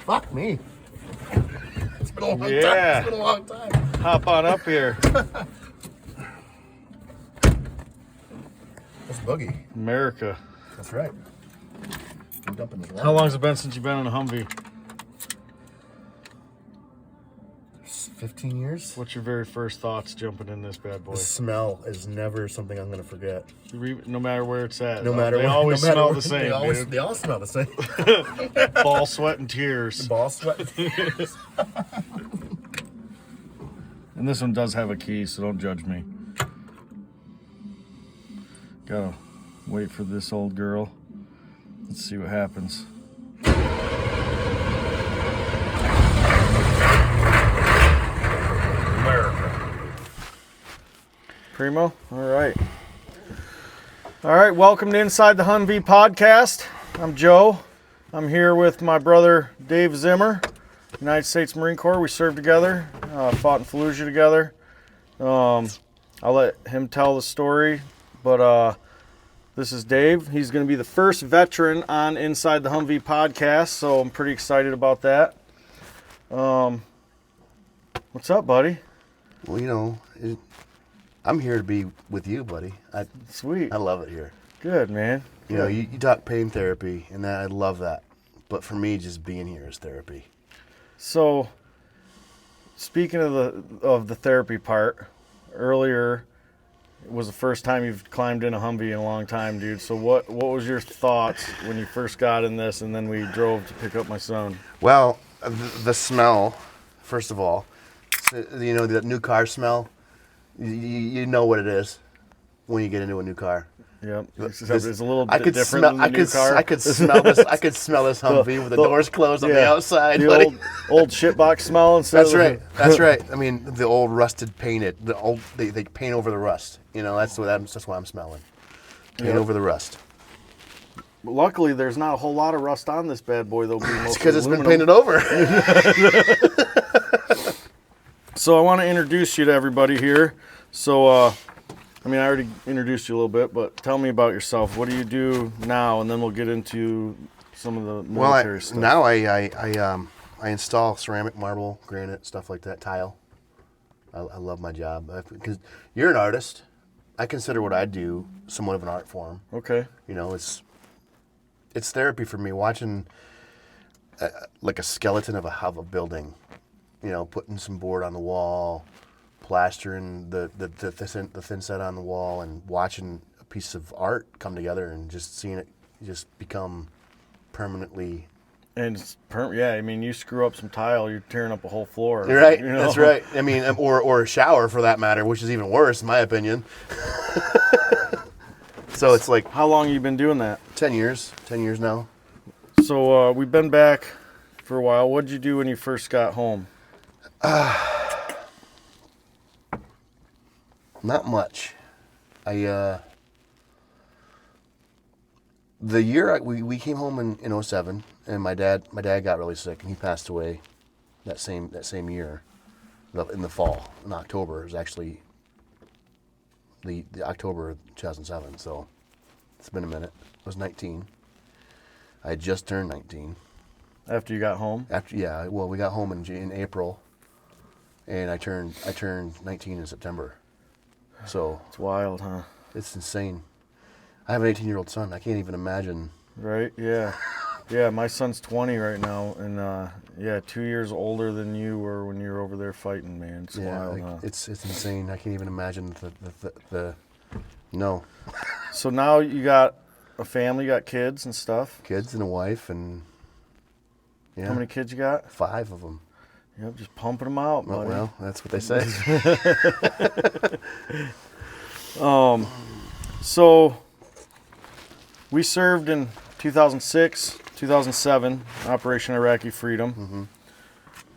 Fuck me. It's been a long time. It's been a long time. Hop on up here. That's Boogie. America. That's right. I'm dumping this How long has it been since you've been in a Humvee? 15 years. What's your very first thoughts jumping in this bad boy? The smell is never something I'm going to forget. No matter where it's at. No matter they where, always no matter smell where, the same, they all smell the same. Ball, sweat, and tears. Ball, sweat, and tears. And this one does have a key, so don't judge me. Gotta wait for this old girl. Let's see what happens. Primo, all right. All right, welcome to Inside the HumV podcast. I'm Joe. I'm here with my brother Dave Zimmer, United States Marine Corps. We served together, fought in Fallujah together. I'll let him tell the story, but this is Dave. He's going to be the first veteran on Inside the HumV podcast, so I'm pretty excited about that. What's up, buddy? Well, you know, I'm here to be with you, buddy. Sweet. I love it here. Good, man. You know, you talk pain therapy, and I love that. But for me, just being here is therapy. So, speaking of the therapy part, earlier was the first time you've climbed in a Humvee in a long time, dude. So what was your thoughts when you first got in this, and then we drove to pick up my son? Well, the smell, first of all, you know, the new car smell. You know what it is when you get into a new car. Yep, it's a little bit different than the new car. I could smell this. I could smell this Humvee with the doors closed on the outside. The old shitbox smell. That's right. That's right. I mean, the old rusted painted. They paint over the rust. You know, that's what I'm smelling. Paint over the rust. Luckily, there's not a whole lot of rust on this bad boy, though. It's because it's been painted over. So I want to introduce you to everybody here. So, I already introduced you a little bit, but tell me about yourself. What do you do now? And then we'll get into some of the military stuff. Now I install ceramic, marble, granite, stuff like that, tile. I love my job. Because you're an artist. I consider what I do somewhat of an art form. Okay. You know, it's therapy for me, watching like a skeleton of a building. You know, putting some board on the wall, plastering the thin set on the wall, and watching a piece of art come together, and just seeing it just become permanently. And you screw up some tile, you're tearing up a whole floor. Right, you know? That's right. I mean, or a shower for that matter, which is even worse, in my opinion. So it's like. How long have you been doing that? 10 years. 10 years now. So we've been back for a while. What did you do when you first got home? Not much. The year we came home in 2007, and my dad got really sick, and he passed away that same year, in the fall, in October. It was actually the October of 2007. So it's been a minute. I was 19. I had just turned 19. After you got home? We got home in April. And I turned 19 in September. So it's wild, huh? It's insane. I have an 18-year-old son. I can't even imagine. Right? Yeah. Yeah, my son's 20 right now, and 2 years older than you were when you were over there fighting, man. It's wild, huh? It's insane. I can't even imagine no. So now you got a family, you got kids and stuff? Kids and a wife, and How many kids you got? 5 of them. Yep, just pumping them out, buddy. Well, that's what they say. So we served in 2006, 2007, Operation Iraqi Freedom.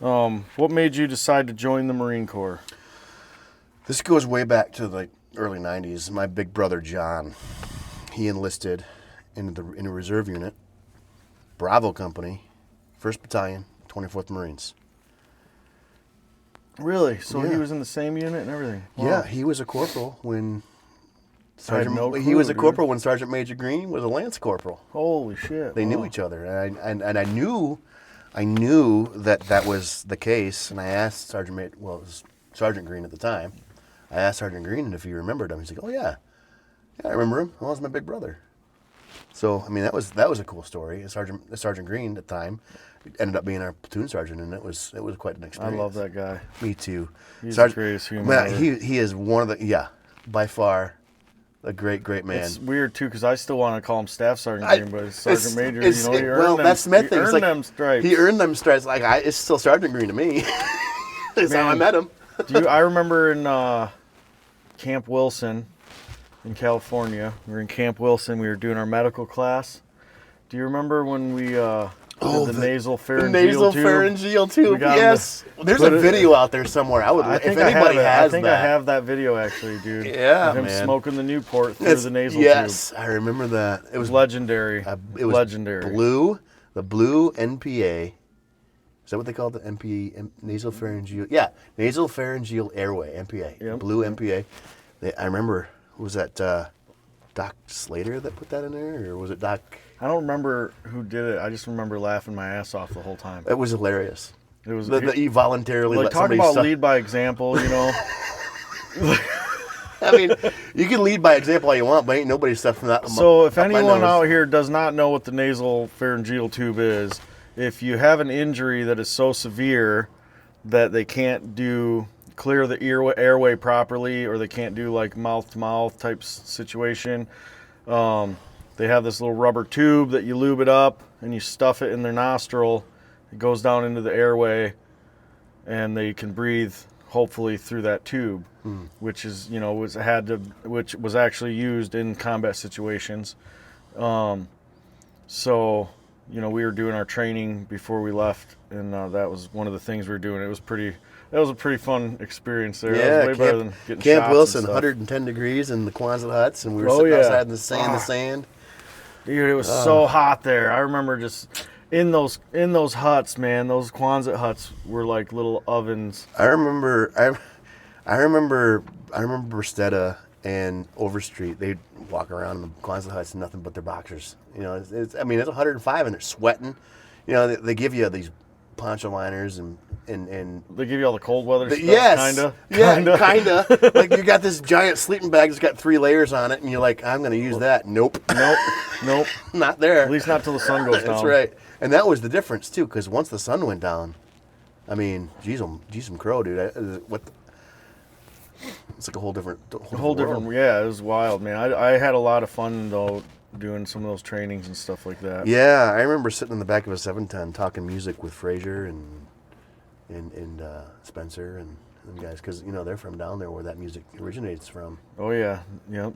Mm-hmm. What made you decide to join the Marine Corps? This goes way back to the early 90s. My big brother, John, he enlisted in a reserve unit, Bravo Company, 1st Battalion, 24th Marines. Really? So Yeah. he was in the same unit and everything? Wow. Yeah, he was a corporal when Sergeant, no he clue, was a dude. corporal when Sergeant Major Green was a lance corporal. Holy shit! They knew Wow. each other, and I knew that was the case. And I asked it was Sergeant Green at the time. I asked Sergeant Green if he remembered him. He's like, "Oh yeah, I remember him. Well, that was my big brother." So I mean, that was a cool story. Sergeant Green at the time ended up being our platoon sergeant, and it was quite an I experience. love that guy. Me too. He's the greatest human ever. He is one of the by far a great man. It's weird too because I still want to call him Staff Sergeant Green, but it's Sergeant Major. He earned them. That's the thing. He earned them stripes. He earned them stripes. Like it's still Sergeant Green to me. That's how I met him. I remember in Camp Wilson in California. We were in Camp Wilson. We were doing our medical class. Do you remember when we did the nasal pharyngeal tube? Yes. There's a video out there somewhere. If anybody has that. I have that video actually, dude. Yeah, of him man. Smoking the Newport through the nasal tube. Yes, I remember that. It was legendary. It was legendary. The blue NPA. Is that what they call the NPA? Nasal pharyngeal. Yeah, nasal pharyngeal airway, NPA. Yep. Blue NPA. I remember, was that Doc Slater that put that in there? Or was it Doc? I don't remember who did it. I just remember laughing my ass off the whole time. It was hilarious. It was he voluntarily let talk somebody about lead by example, you know. I mean, you can lead by example all you want, but ain't nobody stuffing that. So if anyone out here does not know what the nasal pharyngeal tube is, if you have an injury that is so severe that they can't clear the airway properly, or they can't do like mouth-to-mouth type situation, they have this little rubber tube that you lube it up and you stuff it in their nostril. It goes down into the airway, and they can breathe hopefully through that tube, which is which was actually used in combat situations. So we were doing our training before we left, and that was one of the things we were doing. That was a pretty fun experience there. Yeah, that was way better than getting Camp shots Wilson, and stuff. 110 degrees in the Quonset huts, and we were sitting outside in the sand. Dude, it was so hot there. I remember just in those huts, man. Those Quonset huts were like little ovens. I remember Stetta and Overstreet. They'd walk around in the Quonset huts in nothing but their boxers. It's 105 and they're sweating. They give you these poncho liners and they give you all the cold weather stuff. Yes, kinda. Yeah. Like you got this giant sleeping bag that's got 3 layers on it, and you're like, I'm going to use that. Nope, not there. At least not till the sun goes down. That's right. And that was the difference too, because once the sun went down, I mean, geez, crow, dude. It's like a whole different. Yeah, it was wild, man. I had a lot of fun though doing some of those trainings and stuff like that. Yeah, I remember sitting in the back of a 710 talking music with Frazier and Spencer and guys, because they're from down there where that music originates from. Oh yeah, yep.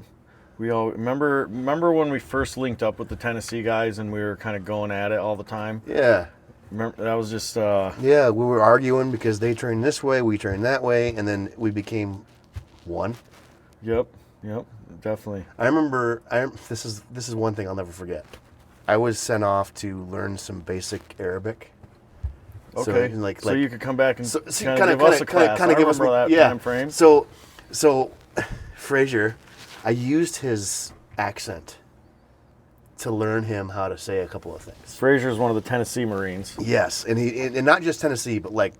We all remember when we first linked up with the Tennessee guys and we were kind of going at it all the time. Yeah. Remember, that was just. Yeah, we were arguing because they trained this way, we trained that way, and then we became one. Yep, definitely. I remember. This is one thing I'll never forget. I was sent off to learn some basic Arabic. Okay. So you could come back and kind of give us a class. Kind of give us that time frame. So Frazier, I used his accent to learn him how to say a couple of things. Frazier is one of the Tennessee Marines. Yes, and not just Tennessee, but like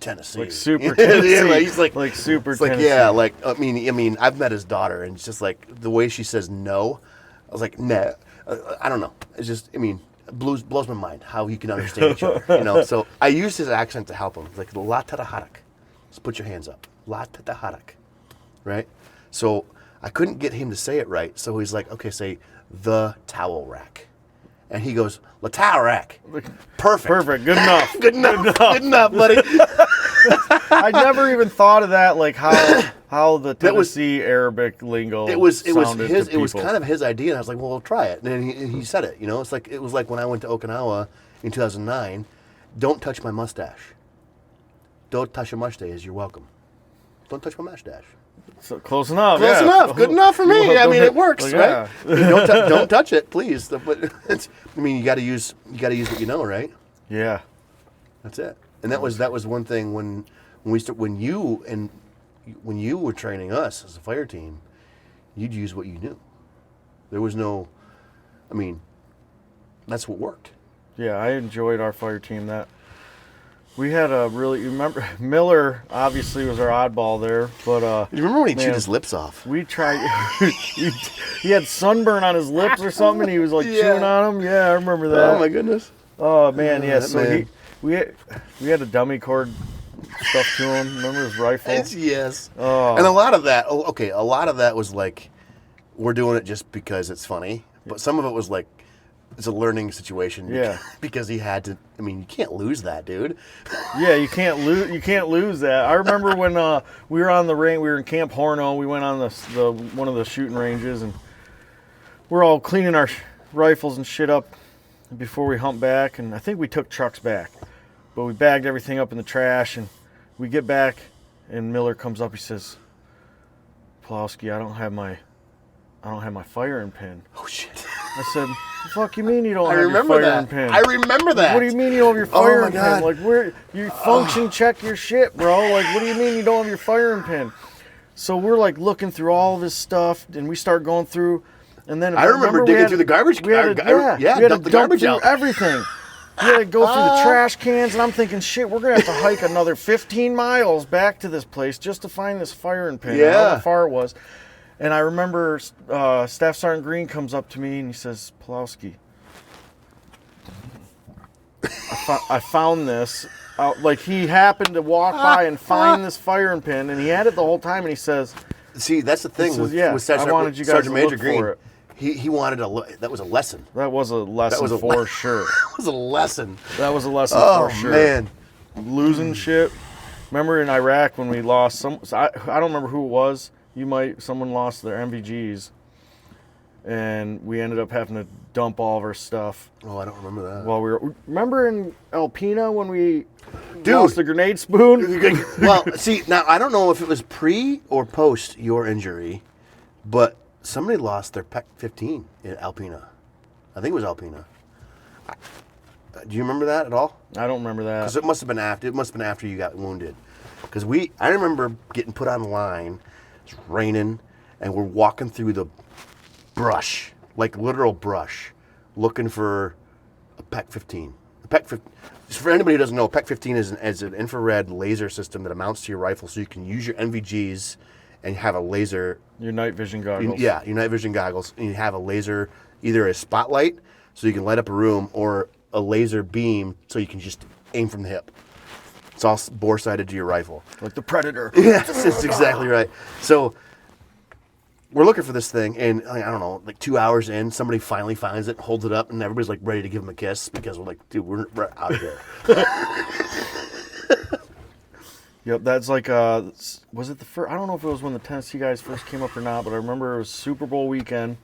Tennessee, like super Tennessee. Yeah, he's like super it's Tennessee. Like yeah, like I mean, I've met his daughter, and it's just like the way she says no. I was like, nah, I don't know. It's just, blows my mind how he can understand each other. So I used his accent to help him. Like la tataharak, just put your hands up, la tataharak, right? So I couldn't get him to say it right. So he's like, okay, say the towel rack. And he goes, la towel rack. Perfect. Good enough. Good enough, buddy. I never even thought of that, like how the Tennessee Arabic lingo it was his. It was kind of his idea, and I was like, well, we'll try it. And then he said it. It was like when I went to Okinawa in 2009. Don't touch my mustache. Don't touch your mustache. You're welcome. Don't touch my mustache. So close enough. Close enough. Good enough for me. It works, right? Don't touch it, please. But you got to use what you know, right? Yeah. That's it. And that was one thing when you were training us as a fire team. you'd use what you knew. There was no, I mean, that's what worked. Yeah, I enjoyed our fire team. That we had a really, you remember, Miller obviously was our oddball there, but You remember when he man, chewed his lips off? we tried. he had sunburn on his lips or something, and he was like Yeah. chewing on them. Yeah, I remember that. Oh my goodness. Oh man, yeah. that So man. we had a dummy cord stuff to him. Remember his rifle? Yes. Oh. And a lot of that, a lot of that was like, we're doing it just because it's funny. But some of it was like, it's a learning situation. Yeah. Because he had to, I mean, you can't lose that, dude. Yeah, you can't lose. You can't lose that. I remember when we were on the range. We were in Camp Horno. We went on the one of the shooting ranges, and we're all cleaning our rifles and shit up before we humped back. And I think we took trucks back, but we bagged everything up in the trash. And we get back, and Miller comes up. He says, "Pulowski, I don't have my firing pin." Oh shit. I said, "The fuck you mean you don't I have your remember firing that. pin?" I remember that. What do you mean you don't have your Oh, my firing God. pin? Like, where you function check your shit, bro? Like, what do you mean you don't have your firing pin? So we're like looking through all of his stuff, and we start going through, and then I remember we digging had- through the garbage. We had to, yeah, we had to dump the dump garbage through out. everything. We had to go through the trash cans, and I'm thinking, shit, we're gonna have to hike another 15 miles back to this place just to find this firing pin. I don't know Yeah. how far it was. And I remember Staff Sergeant Green comes up to me and he says, "Pulowski, I found this." Like he happened to walk by and find this firing pin, and he had it the whole time. And he says, See, that's the thing says, with, yeah, with Sergeant, I wanted you guys Sergeant to Major look Green. for it. He wanted that was a lesson. "That was a lesson was a for le- sure. That was a lesson. That was a lesson Oh for sure." man. Losing shit. Remember in Iraq when we lost some? I don't remember who it was. Someone lost their MVGs, and we ended up having to dump all of our stuff. Oh, I don't remember that. While remember in Alpena when we Dude. lost the grenade spoon? Well, see, now I don't know if it was pre or post your injury, but somebody lost their PEC 15 in Alpena. I think it was Alpena. Do you remember that at all? I don't remember that. Because it must have been after. It must have been after you got wounded. Because I remember getting put on the line. It's raining, and we're walking through the brush, like literal brush, looking for a PEC 15. The PEC 15. For anybody who doesn't know, PEC 15 is an infrared laser system that mounts to your rifle, so you can use your NVGs and have a laser. Your night vision goggles. Yeah, your night vision goggles, and you have a laser, either a spotlight, so you can light up a room, or a laser beam, so you can just aim from the hip. It's all bore-sighted to your rifle. Like the Predator. Yes, that's exactly right. So we're looking for this thing, and I don't know, like 2 hours in, somebody finally finds it, holds it up, and everybody's like ready to give him a kiss because we're like, dude, we're out of here. Yep, that's like, was it the first? I don't know if it was when the Tennessee guys first came up or not, but I remember it was Super Bowl weekend.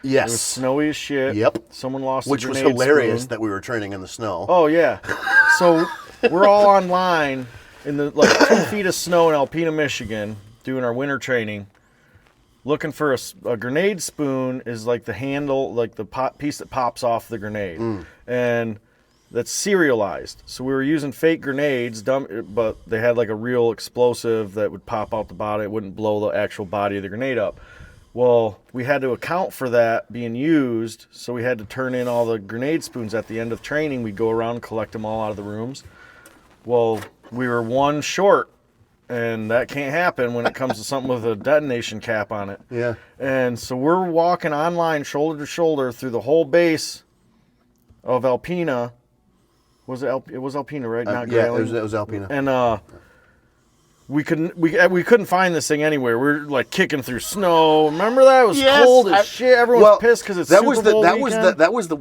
Yes. It was snowy as shit. Yep. Someone lost Which a was grenade hilarious spoon. that we were training in the snow. Oh, yeah. So we're all online in the 2 feet of snow in Alpena, Michigan, doing our winter training. Looking for a grenade spoon is like the handle, like the piece that pops off the grenade. And that's serialized. So we were using fake grenades, but they had like a real explosive that would pop out the body. It wouldn't blow the actual body of the grenade up. Well, we had to account for that being used, so we had to turn in all the grenade spoons at the end of training. We'd go around and collect them all out of the rooms. Well, we were one short, and that can't happen when it comes to something with a detonation cap on it. Yeah. And so we're walking online shoulder to shoulder through the whole base of Alpena. It was Alpena, right? Not Yeah, Grayling. it was Alpena. And we couldn't find this thing anywhere. We were like kicking through snow. Remember that? It was cold as shit. Everyone's pissed because it's Super Bowl weekend.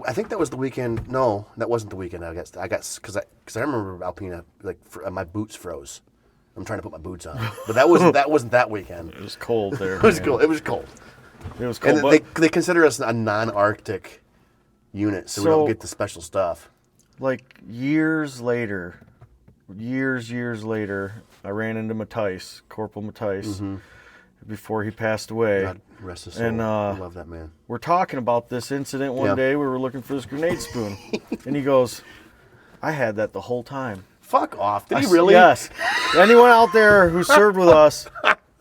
I think that was the weekend. No, that wasn't the weekend. I guess because I remember Alpena, like my boots froze. I'm trying to put my boots on, but that wasn't that weekend. It was cold there. It was cold. It was cold. It was cold. And they consider us a non-Arctic unit, so we don't get the special stuff. Like years later, I ran into Matthijs, Corporal Matthijs, before he passed away. God rest his soul. And I love that man. we're talking about this incident one day. We were looking for this grenade spoon, and he goes, "I had that the whole time." Fuck off. Did he really? Yes. Anyone out there who served with us,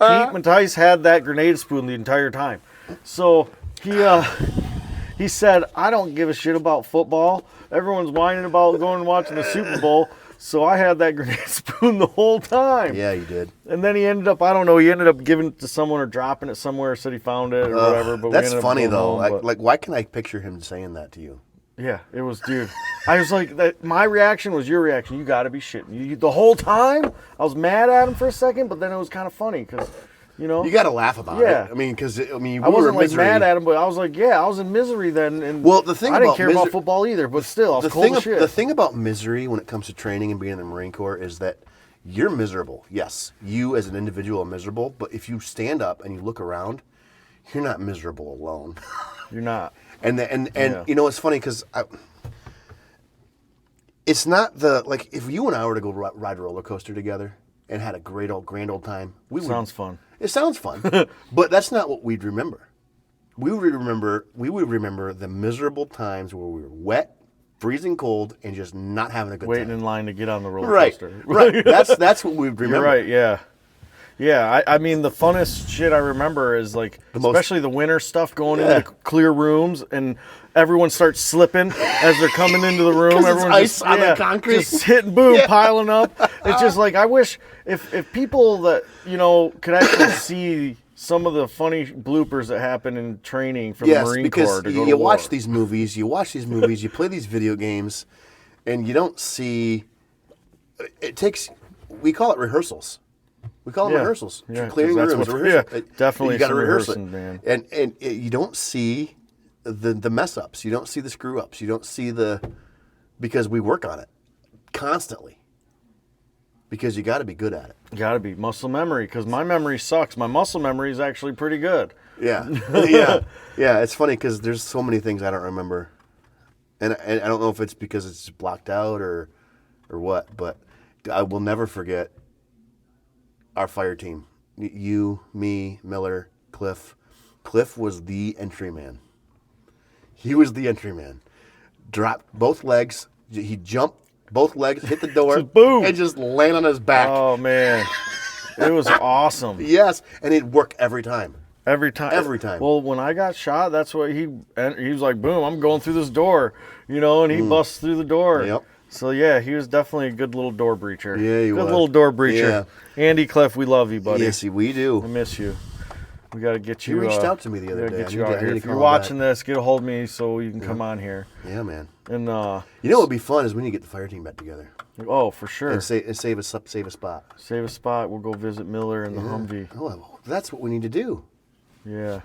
Pete Mattice had that grenade spoon the entire time. So he said, I don't give a shit about football. Everyone's whining about going and watching the Super Bowl. So I had that grenade spoon the whole time. Yeah, you did. And then he ended up, I don't know, he ended up giving it to someone or dropping it somewhere, said he found it or whatever. But that's we ended up funny, going though. home, Like, why can I picture him saying that to you? yeah, it was, dude. I was like, my reaction was your reaction. You got to be shitting. The whole time, I was mad at him for a second, but then it was kind of funny because, you know. You got to laugh about Yeah. it. I mean, because, we I wasn't were in misery. mad at him, but I was like, yeah, I was in misery then. And Well, the thing I didn't about care about football either, but still, I was cold as shit. The thing about misery when it comes to training and being in the Marine Corps is that you're miserable. Yes, you as an individual are miserable, but if you stand up and you look around, you're not miserable alone. You're not. And Yeah. you know, it's funny because it's not like if you and I were to go ride a roller coaster together and had a grand old time, Sounds fun. It sounds fun, but that's not what we'd remember. We would remember the miserable times where we were wet, freezing cold, and just not having a good Waiting time. in line to get on the roller Right, coaster. right. That's what we'd remember. You're right, yeah. Yeah, I mean, the funnest shit I remember is like, especially the winter stuff, going into the clear rooms and everyone starts slipping as they're coming into the room. 'Cause it's Everyone's ice just, on the concrete. just hitting, boom, piling up. It's just like, I wish if people that, you know, could actually see some of the funny bloopers that happen in training from the Marine Corps to go to you war. watch these movies, you play these video games, and you don't see. We call it rehearsals. We call them rehearsals. Yeah, Clearing 'cause rooms. that's what- Rehearsal. yeah, definitely You got to some rehearse it, rehearsing, man. And you don't see the mess ups. You don't see the screw ups. You don't see because we work on it constantly. Because you got to be good at it. Got to be muscle memory, because my memory sucks. My muscle memory is actually pretty good. Yeah, yeah. It's funny because there's so many things I don't remember, and I don't know if it's because it's blocked out or what. But I will never forget our fire team. You, me, Miller, Cliff. Cliff was the entry man. He was the entry man. Dropped both legs. He jumped both legs, hit the door, Just boom, and just land on his back. Oh man, it was awesome. Yes, and it'd work every time. Every time. Every time. Well, when I got shot, that's what he was like, boom, I'm going through this door, you know, and he busts through the door. Yep. So yeah, he was definitely a good little door breacher. Yeah, he good was. little door breacher. Yeah. Andy Cliff, we love you, buddy. Yes, we I do. miss you. We got to get you. You reached out to me the other day. Get you out I here. need to If you're call watching back. this, get a hold of me so you can come on here. Yeah, man. And You know what would be fun is when you get the fire team back together oh, for sure. and save a spot. Save a spot. We'll go visit Miller and the Humvee. Oh, that's what we need to do. Yeah.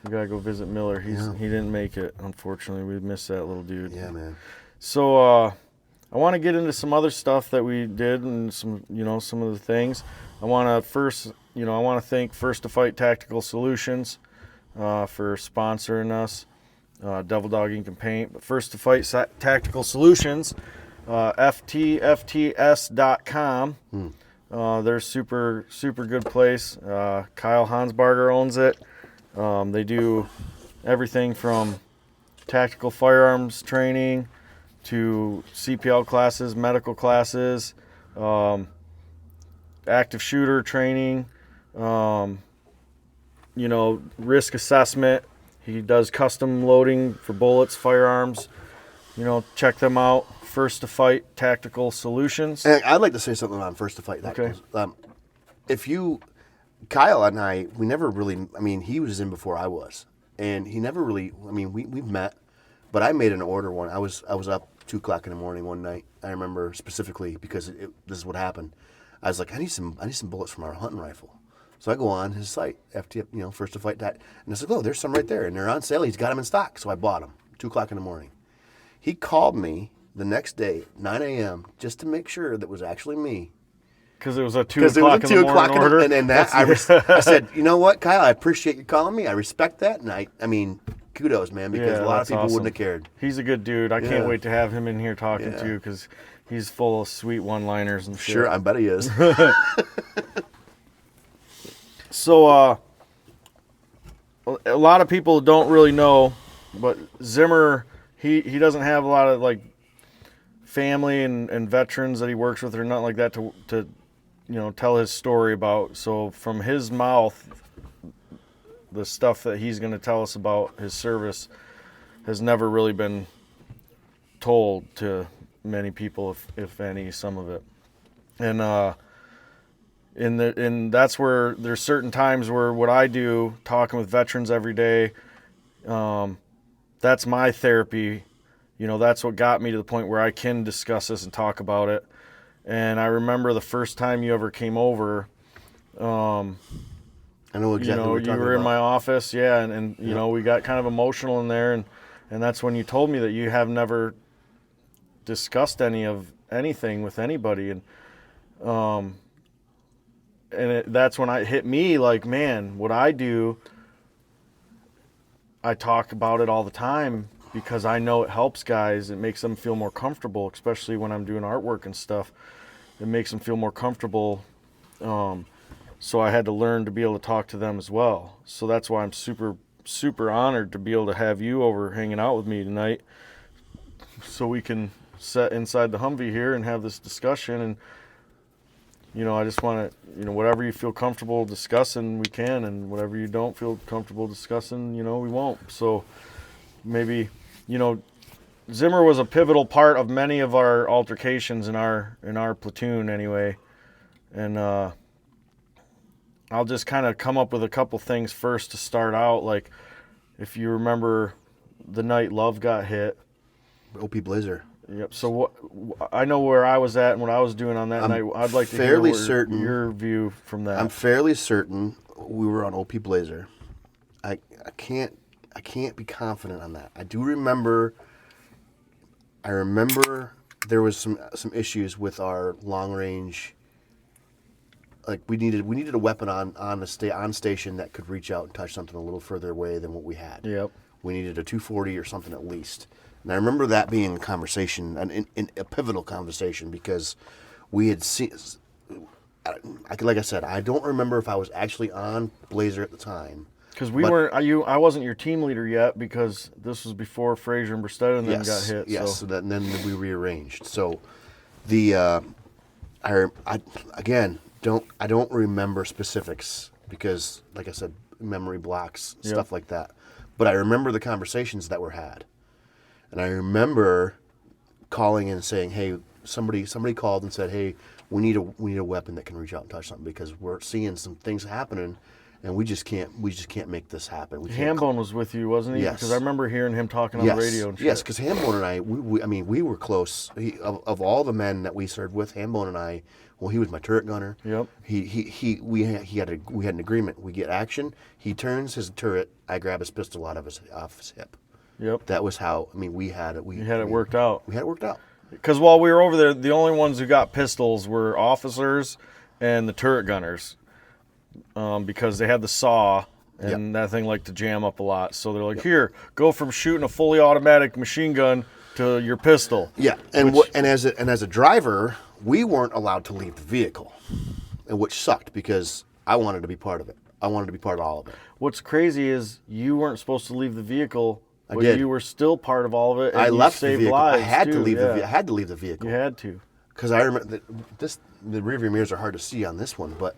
We got to go visit Miller. He didn't make it, unfortunately. We missed that little dude. Yeah, man. So I want to get into some other stuff that we did and some of the things. I want to thank First to Fight Tactical Solutions for sponsoring us. Devil Dog Ink and Paint. But First to Fight Tactical Solutions, ftfts.com. They're super, super good place. Kyle Hansbarger owns it. They do everything from tactical firearms training to CPL classes, medical classes, active shooter training, risk assessment. He does custom loading for bullets, firearms. Check them out. First to Fight Tactical Solutions. And I'd like to say something on First to Fight. Okay. Kyle and I, we never really, he was in before I was. And he never really, we've met, but I made an order one. I was up 2 o'clock in the morning one night. I remember specifically because this is what happened. I was like, I need some bullets from our hunting rifle. So I go on his site, FT, First to Fight that, and I said, oh, there's some right there, and they're on sale. He's got them in stock, so I bought them. 2 o'clock in the morning. He called me the next day, 9 a.m., just to make sure that was actually me. Because it was a 2 o'clock in the morning order. And that I said, you know what, Kyle, I appreciate you calling me. I respect that, and I mean, kudos, man, because a lot of people wouldn't have cared. He's a good dude. I can't wait to have him in here talking to you because he's full of sweet one-liners and shit. Sure, I bet he is. So, a lot of people don't really know, but Zimmer, he doesn't have a lot of like family and veterans that he works with or nothing like that to tell his story about. So from his mouth, the stuff that he's going to tell us about his service has never really been told to many people, if any, some of it. And that's where there's certain times where what I do, talking with veterans every day, that's my therapy. That's what got me to the point where I can discuss this and talk about it. And I remember the first time you ever came over, I know exactly what you're talking you were about. in my office, and we got kind of emotional in there, and that's when you told me that you have never discussed anything with anybody, and that's when it hit me like, man, what I do, I talk about it all the time because I know it helps guys. It makes them feel more comfortable, especially when I'm doing artwork and stuff. It makes them feel more comfortable. So I had to learn to be able to talk to them as well. So that's why I'm super, super honored to be able to have you over hanging out with me tonight, so we can sit inside the Humvee here and have this discussion. And I just want to, whatever you feel comfortable discussing, we can, and whatever you don't feel comfortable discussing, we won't. So maybe, Zimmer was a pivotal part of many of our altercations in our platoon anyway. And I'll just kind of come up with a couple things first to start out. Like, if you remember the night Love got hit. OP Blazer. Yep. So I know where I was at and what I was doing on that night. I'd like to hear your view from that. I'm fairly certain we were on OP Blazer. I can't be confident on that. I remember there was some issues with our long range. Like, we needed a weapon on station that could reach out and touch something a little further away than what we had. Yep. We needed a 240 or something at least. And I remember that being a conversation, in a pivotal conversation, because we had seen, like I said, I don't remember if I was actually on Blazer at the time. Because I wasn't your team leader yet, because this was before Frazier and Bristetta and then got hit. Yes, so then we rearranged. So I don't remember specifics because, like I said, memory blocks, stuff like that. But I remember the conversations that were had. And I remember calling in and saying, "Hey, somebody called and said, hey, we need a weapon that can reach out and touch something, because we're seeing some things happening, and we just can't make this happen." Hambone was with you, wasn't he? Yes. Because I remember hearing him talking on the radio and shit. Yes, because Hambone and I, we were close. Of all the men that we served with, Hambone and I, well, he was my turret gunner. Yep. We had an agreement. We get action. He turns his turret. I grab his pistol off his hip. Yep. That was how. We had it. We had it worked out. We had it worked out. Because while we were over there, the only ones who got pistols were officers and the turret gunners, because they had the saw, and that thing liked to jam up a lot. So they're like, "Here, go from shooting a fully automatic machine gun to your pistol." Yeah, and as a driver, we weren't allowed to leave the vehicle, and which sucked because I wanted to be part of it. I wanted to be part of all of it. What's crazy is you weren't supposed to leave the vehicle. I did. You were still part of all of it. And I left the saved vehicle. lives I had too. to leave I had to leave the vehicle. You had to. Because I remember the rearview mirrors are hard to see on this one, but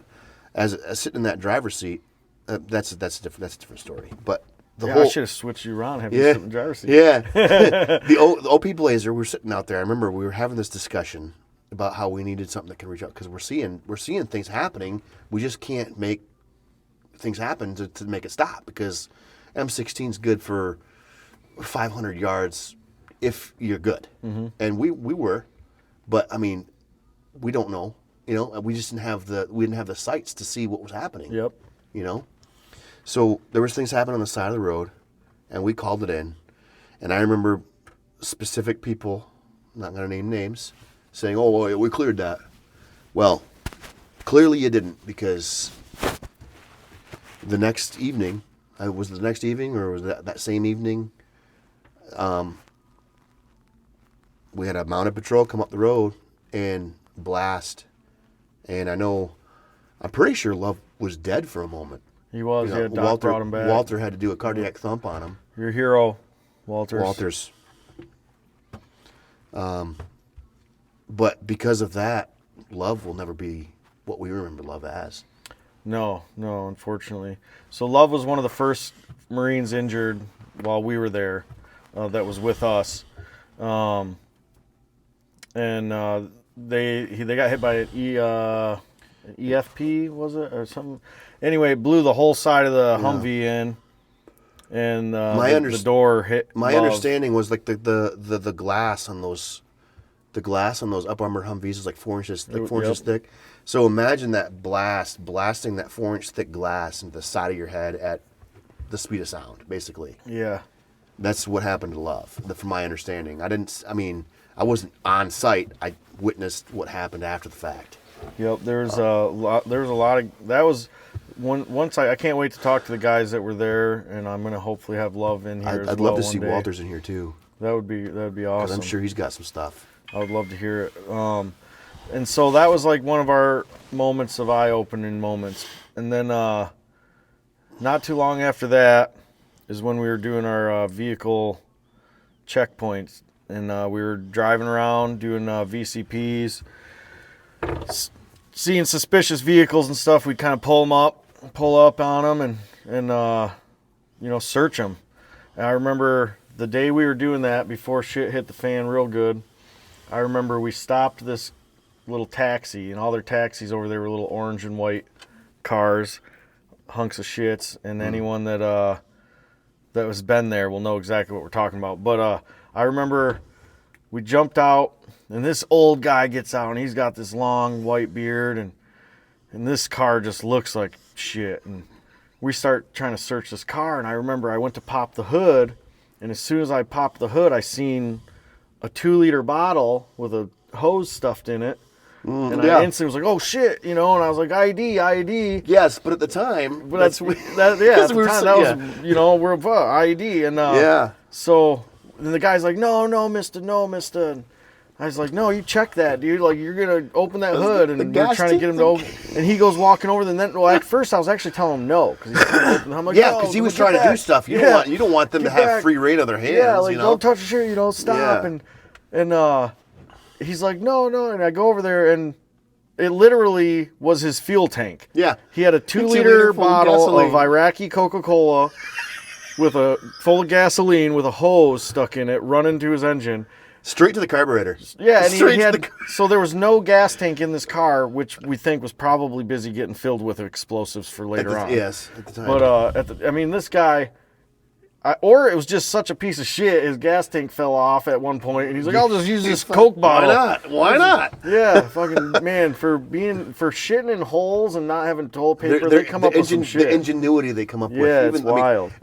as sitting in that driver's seat, that's a different story. But I should have switched you around, have you sit in the driver's seat. Yeah. the OP Blazer, we were sitting out there. I remember we were having this discussion about how we needed something that can reach out, because we're seeing things happening. We just can't make things happen to make it stop, because M16 is good for 500 yards if you're good. Mm-hmm. And we were, but we don't know. We just didn't have the sights to see what was happening. Yep. So there was things happening on the side of the road, and we called it in. And I remember specific people, I'm not going to name names, saying, "Oh, well, we cleared that." Well, clearly you didn't, because the next evening, was it the next evening or was that same evening? We had a mounted patrol come up the road and blast. And I'm pretty sure Love was dead for a moment. He was. Doc brought him back. Walter had to do a cardiac thump on him. Your hero, Walters. But because of that, Love will never be what we remember love as. No, unfortunately. So Love was one of the first Marines injured while we were there. That was with us, and they got hit by an EFP, was it, or something? Anyway, it blew the whole side of the Humvee in, and the door hit. My understanding was like the glass on those. The glass on those up armored Humvees is like 4 inches, inches thick. So imagine that blasting that 4-inch thick glass into the side of your head at the speed of sound, basically. Yeah. That's what happened to Love, from my understanding. I wasn't on site. I witnessed what happened after the fact. Yep. There's a lot of that was once I can't wait to talk to the guys that were there, and I'm gonna hopefully have Love in here. I'd love to see Walters in here too. That would be awesome. I'm sure he's got some stuff. I would love to hear it. And so that was like one of our moments of eye-opening moments. And then not too long after that is when we were doing our vehicle checkpoints. And we were driving around doing VCPs, seeing suspicious vehicles and stuff. We'd kind of pull up on them and search them. And I remember the day we were doing that, before shit hit the fan real good, I remember we stopped this little taxi, and all their taxis over there were little orange and white cars, hunks of shits, and anyone that has been there will know exactly what we're talking about. But I remember we jumped out, and this old guy gets out, and he's got this long white beard, and this car just looks like shit. And we start trying to search this car, and I remember I went to pop the hood, and as soon as I popped the hood, I seen a 2-liter bottle with a hose stuffed in it. I instantly was like, "Oh shit!" And I was like, "ID." Yes, but at the time, but at the time that was, we're ID, and So then the guy's like, "No, mister." And I was like, "No, you check that, dude. Like, you're gonna open that hood," and we're trying to get him to open. And he goes walking over. And then, at first I was actually telling him no, because he's trying to open. I'm like, yeah, because he was trying to do stuff. You don't want them to have free reign of their hands. Yeah, like don't touch the shit. Stop. Yeah. And he's like, no, and I go over there, and it literally was his fuel tank. Yeah. He had a 2-liter bottle of Iraqi Coca-Cola full of gasoline with a hose stuck in it, running to his engine. Straight to the carburetor. Yeah, and so there was no gas tank in this car, which we think was probably busy getting filled with explosives for later on. Yes, at the time. But this guy, or it was just such a piece of shit. His gas tank fell off at one point, and he's like, "I'll just use this Coke bottle." Why not? Yeah, fucking man, for shitting in holes and not having toilet paper, they come up with some shit. The ingenuity they come up with. Yeah, it's wild.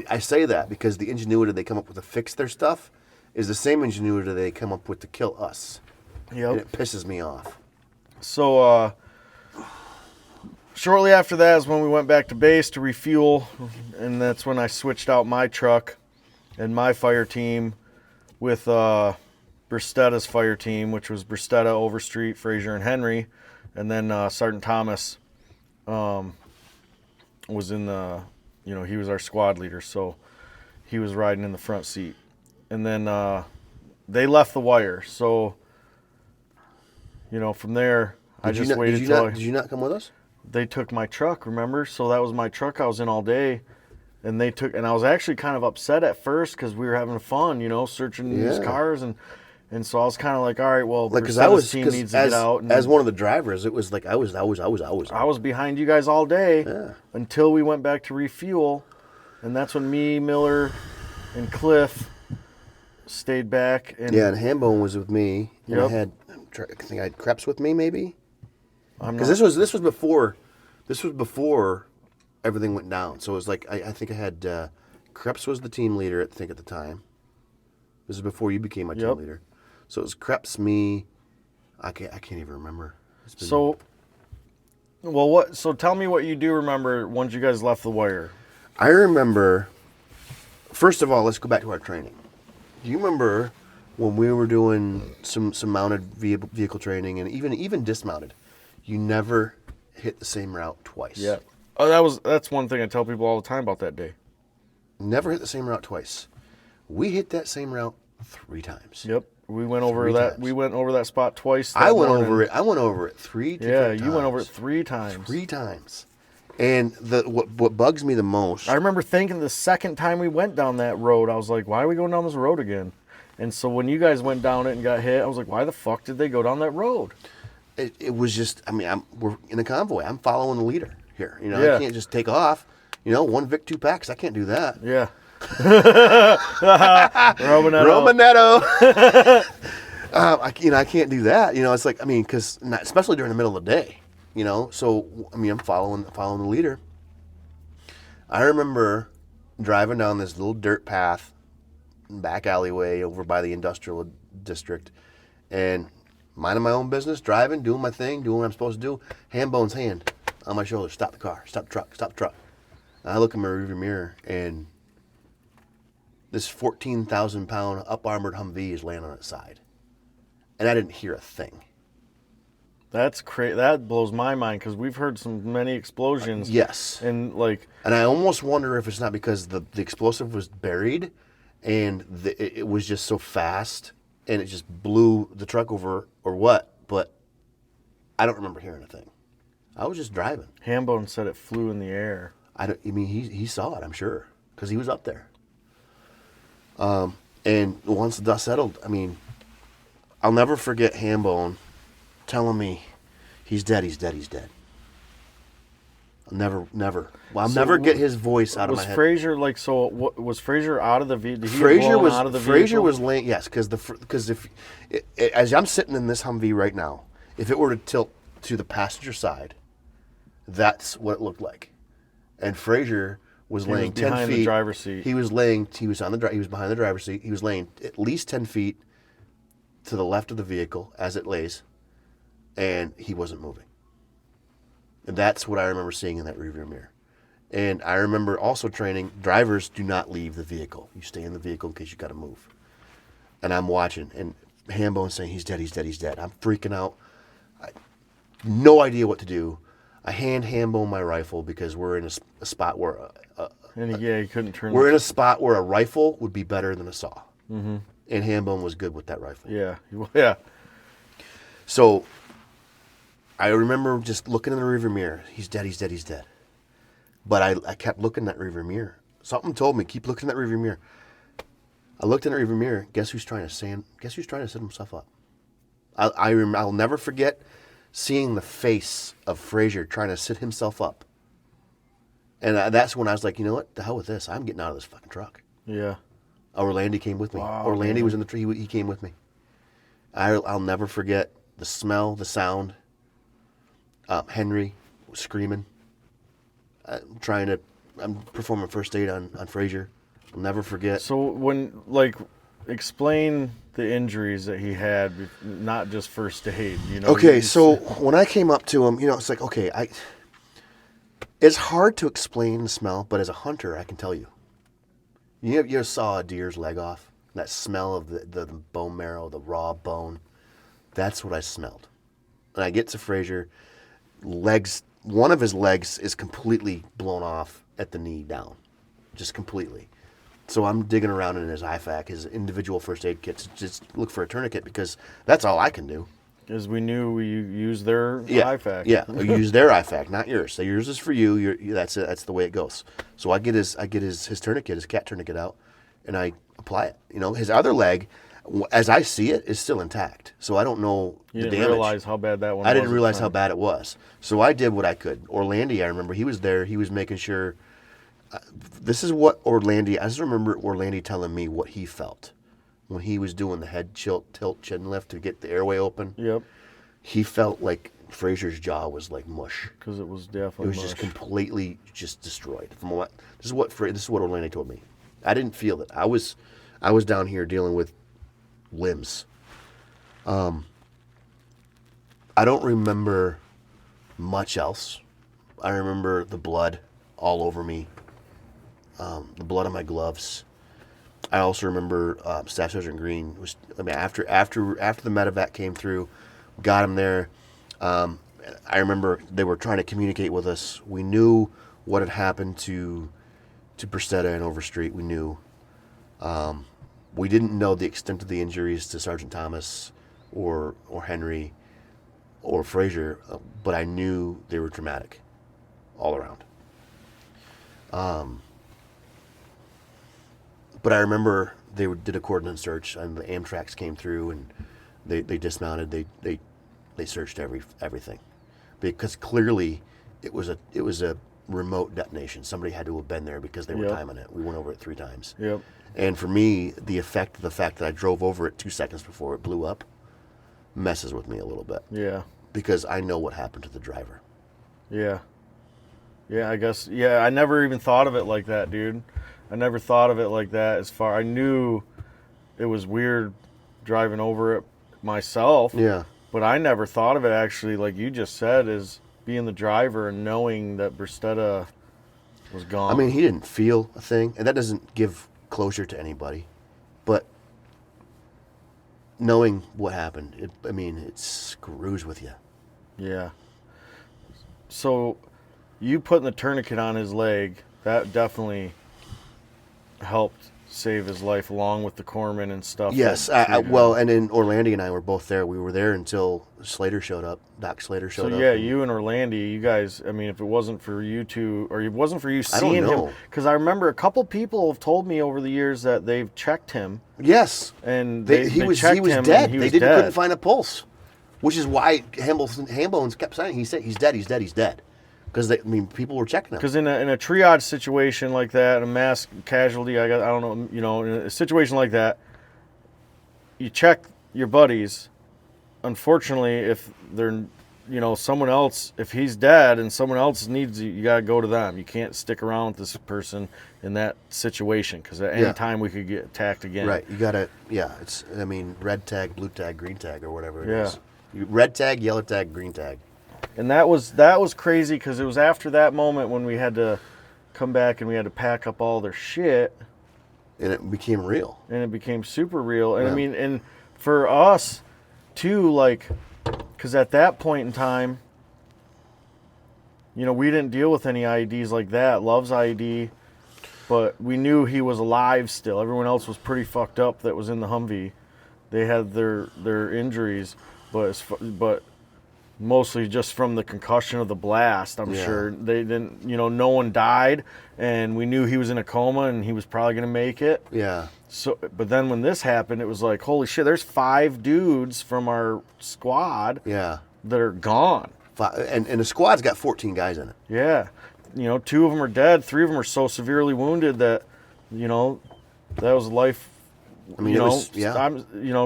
I say that because the ingenuity they come up with to fix their stuff is the same ingenuity they come up with to kill us. Yep. And it pisses me off. So, shortly after that is when we went back to base to refuel, and that's when I switched out my truck and my fire team with Bristetta's fire team, which was Bristetta, Overstreet, Fraser, and Henry, and then Sergeant Thomas was in the, he was our squad leader, so he was riding in the front seat. And then they left the wire, so from there I just waited till. Did you not come with us? They took my truck, remember? So that was my truck I was in all day, and I was actually kind of upset at first because we were having fun, searching these cars, and so I was kind of like, all right, well, because team needs to get out. And as one of the drivers, it was like I was behind you guys all day until we went back to refuel, and that's when me, Miller, and Cliff stayed back. And Hambone was with me, and I think I had Krebs with me, maybe. Because this was before everything went down. So it was like I think I had Krebs was the team leader at the time. This is before you became my team leader. So it was Krebs, me. I can't even remember. So tell me what you do remember once you guys left the wire. I remember. First of all, let's go back to our training. Do you remember when we were doing some mounted vehicle training and even dismounted? You never hit the same route twice. Yeah. Oh, that's one thing I tell people all the time about that day. Never hit the same route twice. We hit that same route 3 times. Yep. We went over 3 that. times. We went over that spot twice. I went over it 3 Yeah, different times. you went over it 3 times. 3 times. And what bugs me the most. I remember thinking the second time we went down that road, I was like, why are we going down this road again? And so when you guys went down it and got hit, I was like, why the fuck did they go down that road? It was just, I mean, we're in a convoy. I'm following the leader here. You know, Yeah. I can't just take off. You know, 1 Vic, 2 packs. I can't do that. Yeah. Romanetto. I can't do that. You know, it's like, I mean, because especially during the middle of the day. You know, so I mean, I'm following the leader. I remember driving down this little dirt path, back alleyway over by the industrial district, and minding my own business, driving, doing my thing, doing what I'm supposed to do. Hambone's hand on my shoulder. Stop the car. Stop the truck. Stop the truck. And I look in my rearview mirror, and this 14,000-pound up-armored HumV is laying on its side, and I didn't hear a thing. That's crazy. That blows my mind because we've heard many explosions. Yes. And I almost wonder if it's not because the explosive was buried, and it was just so fast, and it just blew the truck over, or what. But I don't remember hearing a thing. I was just driving. Hambone said it flew in the air. I mean, he saw it, I'm sure, because he was up there. And once the dust settled, I mean, I'll never forget Hambone telling me, he's dead, he's dead, he's dead. I'll never get his voice out of my head. Was Frazier was Frazier out of the vehicle? Frazier was out of the Frazier vehicle? was laying, yes, because if as I'm sitting in this Humvee right now, if it were to tilt to the passenger side, that's what it looked like. And Frazier was laying 10 behind feet. the driver's seat. He was behind the driver's seat. He was laying at least 10 feet to the left of the vehicle as it lays, and he wasn't moving. And that's what I remember seeing in that rearview mirror. And I remember also training, drivers do not leave the vehicle. You stay in the vehicle in case you got to move. And I'm watching, and Hambone's saying, he's dead, he's dead, he's dead. I'm freaking out. No idea what to do. I hand Hambone my rifle because we're in a spot where he couldn't turn. We're in a spot where a rifle would be better than a saw. Mm-hmm. And Hambone was good with that rifle. Yeah. So I remember just looking in the rearview mirror. He's dead, he's dead, he's dead. But I kept looking in that rearview mirror. Something told me, keep looking in that rearview mirror. I looked in the rearview mirror. Guess who's trying to set himself up? I'll never forget seeing the face of Frazier trying to sit himself up. And that's when I was like, you know what? The hell with this. I'm getting out of this fucking truck. Yeah. Orlando came with me. Wow, Orlando man. was in the tree. He came with me. I'll never forget the smell, the sound. Henry was screaming. I'm performing first aid on Frazier. I'll never forget. So explain the injuries that he had, not just first aid. You know. Okay, so when I came up to him, it's like, okay, it's hard to explain the smell, but as a hunter, I can tell you. You saw a deer's leg off? That smell of the bone marrow, the raw bone. That's what I smelled. And I get to Frazier, one of his legs is completely blown off at the knee down. Just completely. So I'm digging around in his IFAK, his individual first aid kits, just look for a tourniquet because that's all I can do. Because we knew we used their IFAK. Yeah, we use their IFAK, not yours. So yours is for you. That's it. That's the way it goes. So I get his tourniquet, his cat tourniquet out, and I apply it. His other leg, as I see it, is still intact. So I don't know the damage. You didn't realize how bad that one was. I didn't realize how bad it was. So I did what I could. Orlando, I remember, he was there. He was making sure. This is what I just remember Orlando telling me what he felt when he was doing the head tilt chin lift to get the airway open. Yep. He felt like Frazier's jaw was like mush. Because it was definitely mush. Just completely destroyed. This is what Orlando told me. I didn't feel it. I was down here dealing with limbs. I don't remember much else. I remember the blood all over me. The blood on my gloves. I also remember Staff Sergeant Green after the medevac came through, got him there. I remember they were trying to communicate with us. We knew what had happened to Bristetta and Overstreet. We knew, We didn't know the extent of the injuries to Sergeant Thomas or Henry or Frazier, but I knew they were traumatic all around. But I remember they did a cordon search, and the Amtraks came through, and they dismounted. They searched everything, because clearly it was a remote detonation. Somebody had to have been there because they were timing it. We went over it 3 times. Yep. And for me, the fact that I drove over it 2 seconds before it blew up messes with me a little bit. Yeah. Because I know what happened to the driver. Yeah. Yeah, I guess. Yeah, I never even thought of it like that, dude. I never thought of it like that. I knew it was weird driving over it myself. Yeah. But I never thought of it actually, like you just said, as being the driver and knowing that Bristetta was gone. I mean, he didn't feel a thing, and that doesn't give closure to anybody. But knowing what happened, it screws with you. Yeah. So you putting the tourniquet on his leg, that definitely helped save his life, along with the corpsman and stuff. Yes, and then Orlando and I were both there. We were there until Slater showed up. Doc Slater showed up. So yeah, you and Orlando, you guys. I mean, if it wasn't for you two, or it wasn't for you seeing him, because I remember a couple people have told me over the years that they've checked him. Yes, and he was dead. They couldn't find a pulse, which is why Hambones kept saying he's dead. Because people were checking him. Because in a triage situation like that, a mass casualty, I don't know, in a situation like that, you check your buddies. Unfortunately, if they're, someone else, if he's dead and someone else needs you, you got to go to them. You can't stick around with this person in that situation, because at any time we could get attacked again. Right. You got to, it's, red tag, blue tag, green tag, or whatever it is. Red tag, yellow tag, green tag. And that was crazy, because it was after that moment when we had to come back and we had to pack up all their shit. And it became real. And it became super real. And and for us too, like, because at that point in time, we didn't deal with any IEDs like that. Love's IED, but we knew he was alive still. Everyone else was pretty fucked up that was in the Humvee. They had their injuries, but mostly just from the concussion of the blast, I'm sure. They didn't, no one died, and we knew he was in a coma and he was probably going to make it. Yeah. So, but then when this happened, it was like, holy shit, there's 5 dudes from our squad that are gone. And the squad's got 14 guys in it. Yeah. 2 of them are dead. 3 of them are so severely wounded that, that was life.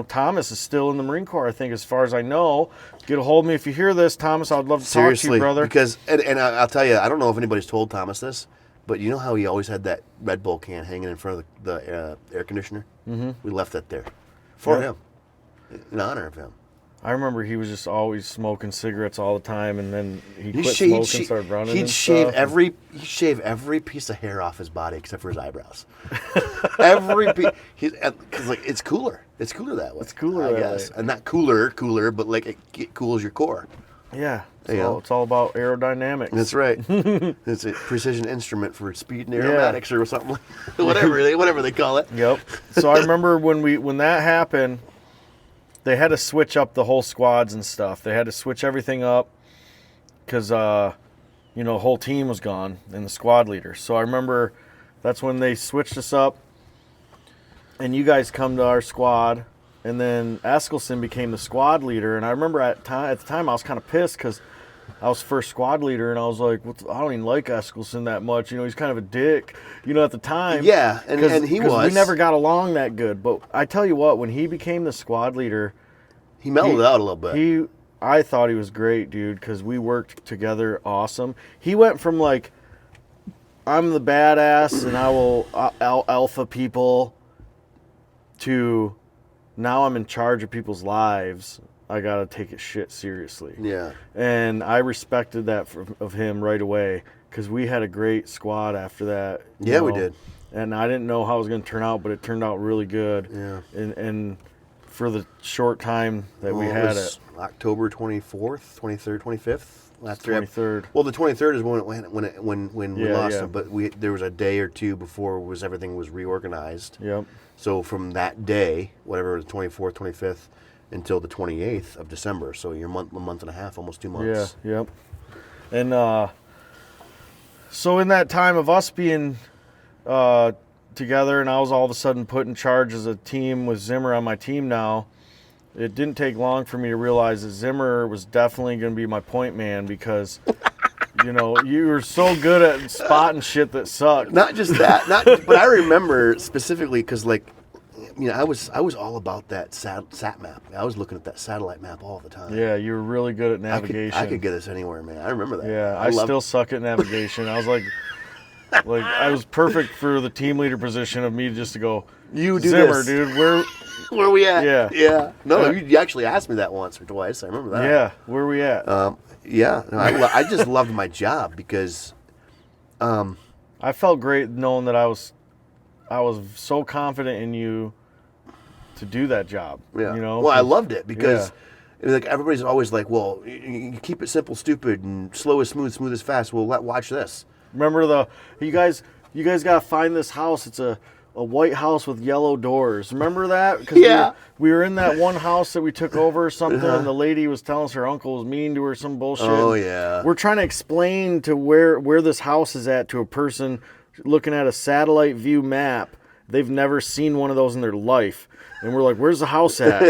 Thomas is still in the Marine Corps, I think, as far as I know. Get a hold of me if you hear this, Thomas. I'd love to talk to you, brother. Because, and I'll tell you, I don't know if anybody's told Thomas this, but you know how he always had that Red Bull can hanging in front of the air conditioner? Mm-hmm. We left that there for him, in honor of him. I remember he was just always smoking cigarettes all the time, and then he quit smoking, started running. He'd shave every piece of hair off his body except for his eyebrows. Every piece, because it's cooler. It's cooler that way. It's cooler, I guess, and not cooler, but like it cools your core. Yeah, it's all about aerodynamics. That's right. It's a precision instrument for speed and aromatics or something, whatever they call it. Yep. So I remember when that happened. They had to switch up the whole squads and stuff. They had to switch everything up because, the whole team was gone and the squad leader. So I remember that's when they switched us up, and you guys come to our squad, and then Eskelson became the squad leader. And I remember at the time I was kind of pissed because I was first squad leader, and I was like, I don't even like Eskelson that much. He's kind of a dick, at the time. Yeah, and he was. We never got along that good. But I tell you what, when he became the squad leader, he mellowed out a little bit. I thought he was great, dude, because we worked together awesome. He went from like, I'm the badass and I will alpha people, to now I'm in charge of people's lives. I got to take his shit seriously. Yeah. And I respected that of him right away, because we had a great squad after that. We did. And I didn't know how it was going to turn out, but it turned out really good. Yeah. And for the short time that we Well, had was it. October 24th, 23rd, 25th. After 23rd. Well, the 23rd is when we Yeah, lost yeah. it, but there was a day or two before everything was reorganized. Yep. So from that day, whatever the 24th, 25th, until the 28th of December. So you're a month and a half, almost 2 months. Yeah. Yep. And so in that time of us being together, and I was all of a sudden put in charge as a team with Zimmer on my team now, it didn't take long for me to realize that Zimmer was definitely going to be my point man because, you know, you were so good at spotting shit that sucked. Not just that, but I remember specifically because, like, you know, I was all about that sat map. I was looking at that satellite map all the time. Yeah, you were really good at navigation. I could get us anywhere, man. I remember that. Yeah, I still suck at navigation. I was like I was perfect for the team leader position of me just to go, You do Zimmer, this. dude, Where are we at? Yeah. No, you actually asked me that once or twice. I remember that. yeah, where are we at? Yeah. No, I just loved my job because I felt great knowing that I was so confident in you to do that job. yeah. You know? Well, I loved it because Yeah. like everybody's always like, well, you keep it simple, stupid, and slow is smooth, smooth is fast. Well, watch this. Remember you guys gotta find this house. It's a white house with yellow doors. Remember that? 'Cause Yeah. we were in that one house that we took over or something, and the lady was telling us her uncle was mean to her, some bullshit. Oh yeah. We're trying to explain to where this house is at to a person looking at a satellite view map. They've never seen one of those in their life. And we're like, where's the house at?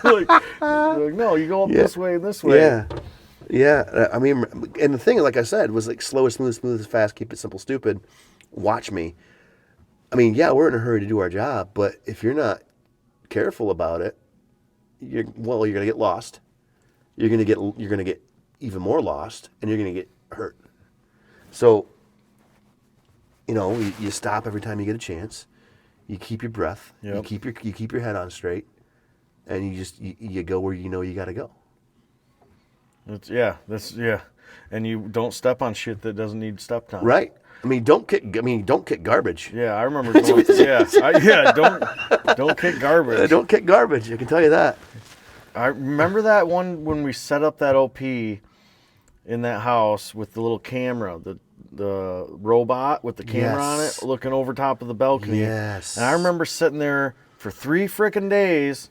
we're like, no, you go up this way and this way. Yeah. Yeah. I mean, and the thing, like I said, was like slow is smooth, smooth is fast, keep it simple, stupid. Watch me. I mean, yeah, we're in a hurry to do our job, but if you're not careful about it, you're gonna get lost. You're gonna get even more lost, and you're gonna get hurt. So, you know, you stop every time you get a chance. You keep your breath. Yep. You keep your head on straight, and you go where you know you got to go. And you don't step on shit that doesn't need stepped on. Right. I mean, don't kick garbage. Yeah, I remember going. Don't kick garbage. Don't kick garbage. I can tell you that. I remember that one when we set up that OP in that house with the little camera, the robot with the camera on it, looking over top of the balcony. Yes. And I remember sitting there for 3 frickin' days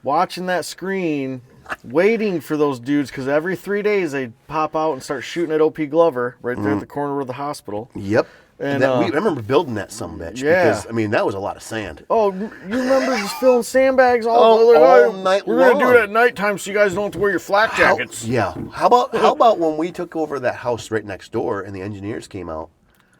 watching that screen, waiting for those dudes, because every 3 days they'd pop out and start shooting at OP Glover right there at the corner of the hospital. Yep. And I remember building that sumbitch because, I mean, that was a lot of sand. Oh, you remember just filling sandbags all night We're going to do long. it at nighttime so you guys don't have to wear your flak jackets. How about when we took over that house right next door and the engineers came out?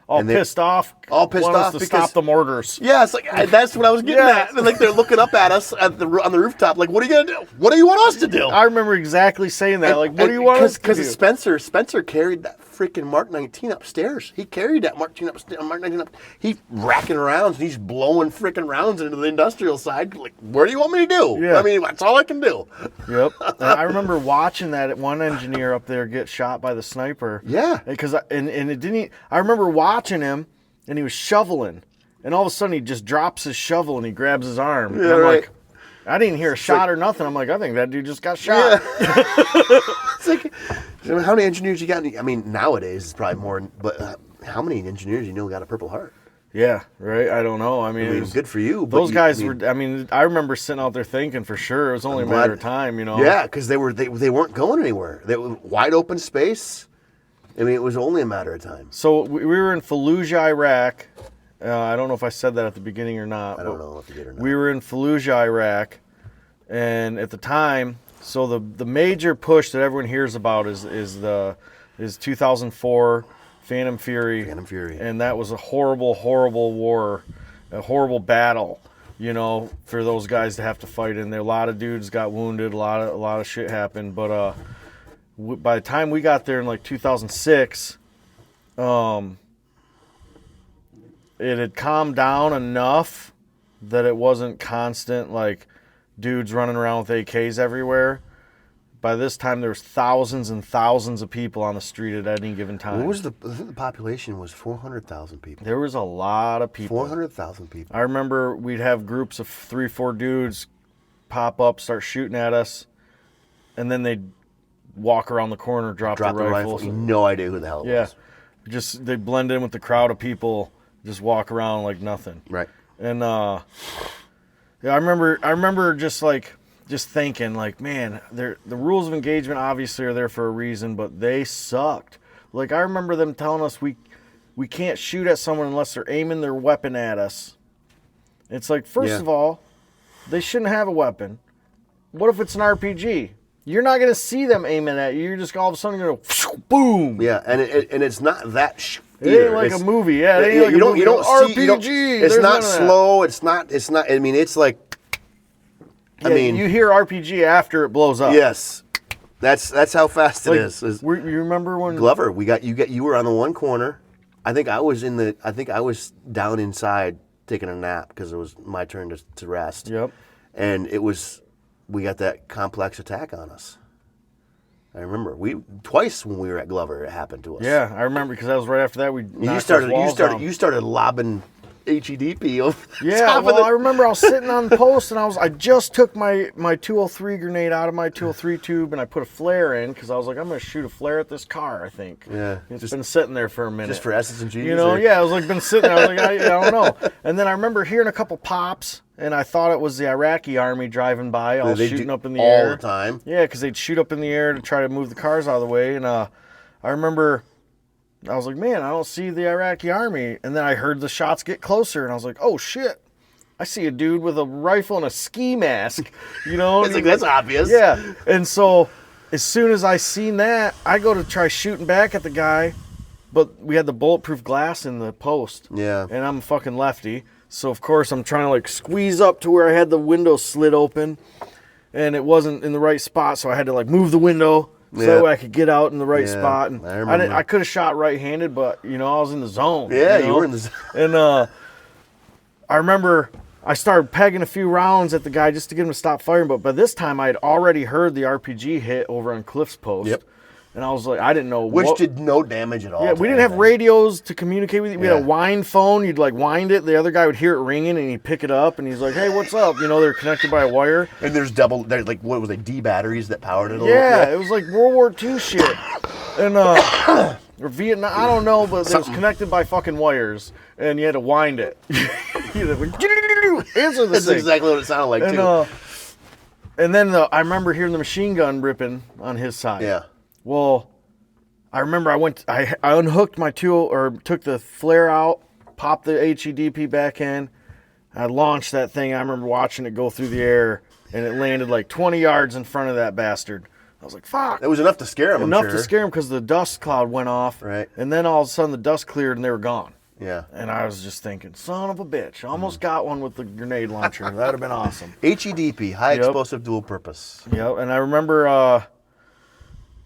All pissed off. Want us to because stop the mortars. Yeah, it's like that's what I was getting at. Like they're looking up at us on the rooftop, like, "What are you gonna do? What do you want us to do?" I remember exactly saying that. What do you want us to do? Because Spencer carried that freaking Mark 19 upstairs. He carried that Mark 19 up. He's racking rounds and he's blowing freaking rounds into the industrial side. Like, what do you want me to do? Yeah. I mean, that's all I can do. Yep. And I remember watching that one engineer up there get shot by the sniper. Yeah. Because it didn't. I remember watching him, and he was shoveling, and all of a sudden he just drops his shovel and he grabs his arm. Yeah, and I'm right. like, I didn't hear a shot or nothing. I'm like, I think that dude just got shot. Yeah. It's like, how many engineers you got? I mean, nowadays it's probably more, but how many engineers you know got a Purple Heart? Yeah, right. I don't know. I mean, it was, good for you. But those guys were. I mean, I remember sitting out there thinking for sure it was only a matter of time. You know. Yeah, because they weren't going anywhere. They were wide open space. I mean, it was only a matter of time. So we were in Fallujah, Iraq. I don't know if I said that at the beginning or not. I don't know if you did or not. We were in Fallujah, Iraq, and at the time, so the major push that everyone hears about is 2004 Phantom Fury. Phantom Fury. And that was a horrible, horrible war, a horrible battle, you know, for those guys to have to fight in there. A lot of dudes got wounded, a lot of shit happened, but by the time we got there in like 2006, it had calmed down enough that it wasn't constant, like, dudes running around with AKs everywhere. By this time, there was thousands and thousands of people on the street at any given time. I think the population was 400,000 people. There was a lot of people. 400,000 people. I remember we'd have groups of 3-4 dudes pop up, start shooting at us, and then they'd walk around the corner, drop the rifles. No idea who the hell it was. Just they blend in with the crowd of people, just walk around like nothing. Right. And I remember just thinking like, man, the rules of engagement obviously are there for a reason, but they sucked. Like I remember them telling us we can't shoot at someone unless they're aiming their weapon at us. It's like, first of all, they shouldn't have a weapon. What if it's an RPG? You're not going to see them aiming at you. You're just all of a sudden going to go, boom. Yeah, and it's not that It ain't like a movie. Yeah, it ain't like a movie. You don't RPG. See, it's not slow. It's not. I mean, it's like. Yeah, you hear RPG after it blows up. Yes, that's how fast it is. You remember when Glover? You were on the one corner. I think I was down inside taking a nap because it was my turn to rest. Yep. And we got that complex attack on us. I remember twice when we were at Glover it happened to us. Yeah, I remember because that was right after that you started lobbing HEDP over the Yeah, top well, of I remember I was sitting on the post and I just took my 203 grenade out of my 203 tube and I put a flare in because I was like, I'm going to shoot a flare at this car, I think. Yeah. It's been sitting there for a minute. Just for S's and G's? You know, yeah, I was like, been sitting there. I was like, I don't know. And then I remember hearing a couple pops and I thought it was the Iraqi army driving by all shooting up in the air. All the time? Yeah, because they'd shoot up in the air to try to move the cars out of the way. And I remember... I was like, man, I don't see the Iraqi army. And then I heard the shots get closer, and I was like, oh, shit. I see a dude with a rifle and a ski mask, you know? It's like, that's obvious. Yeah. And so as soon as I seen that, I go to try shooting back at the guy, but we had the bulletproof glass in the post. Yeah. And I'm a fucking lefty. So, of course, I'm trying to, like, squeeze up to where I had the window slit open, and it wasn't in the right spot, so I had to, like, move the window. So that way I could get out in the right spot. And I could have shot right-handed, but, you know, I was in the zone. Yeah, you were in the zone. And I remember I started pegging a few rounds at the guy just to get him to stop firing. But by this time, I had already heard the RPG hit over on Cliff's post. Yep. And I was like, I didn't know Which did no damage at all. Yeah, we didn't have radios to communicate with you. We had a wind phone. You'd like wind it. The other guy would hear it ringing and he'd pick it up and he's like, hey, what's up? You know, they're connected by a wire. And there's like, what was it, D batteries that powered it? Yeah, it was like World War II shit. And, or Vietnam, I don't know, but it was connected by fucking wires and you had to wind it. Answer this That's thing. exactly what it sounded like, too. And then I remember hearing the machine gun ripping on his side. Yeah. Well, I remember I unhooked my took the flare out, popped the HEDP back in. I launched that thing. I remember watching it go through the air, and it landed like 20 yards in front of that bastard. I was like, fuck. It was enough to scare him, Enough to scare him because the dust cloud went off. Right. And then all of a sudden the dust cleared and they were gone. Yeah. And I was just thinking, son of a bitch. I almost got one with the grenade launcher. That would have been awesome. HEDP, high explosive dual purpose. Yep. And I remember...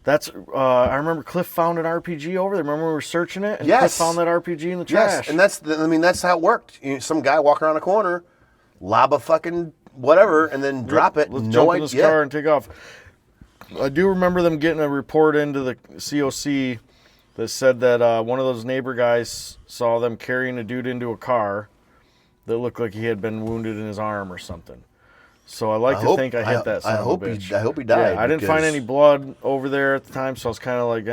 I remember Cliff found an RPG over there. Remember we were searching it? And Cliff found that RPG in the trash. Yes, and that's how it worked. Some guy walking around a corner, lob a fucking whatever, and then drop it. Let's jump in this car and take off. I do remember them getting a report into the COC that said that one of those neighbor guys saw them carrying a dude into a car that looked like he had been wounded in his arm or something. So I like to think I hit that son of a bitch. I hope he died. Yeah, I didn't find any blood over there at the time, so I was kind of like,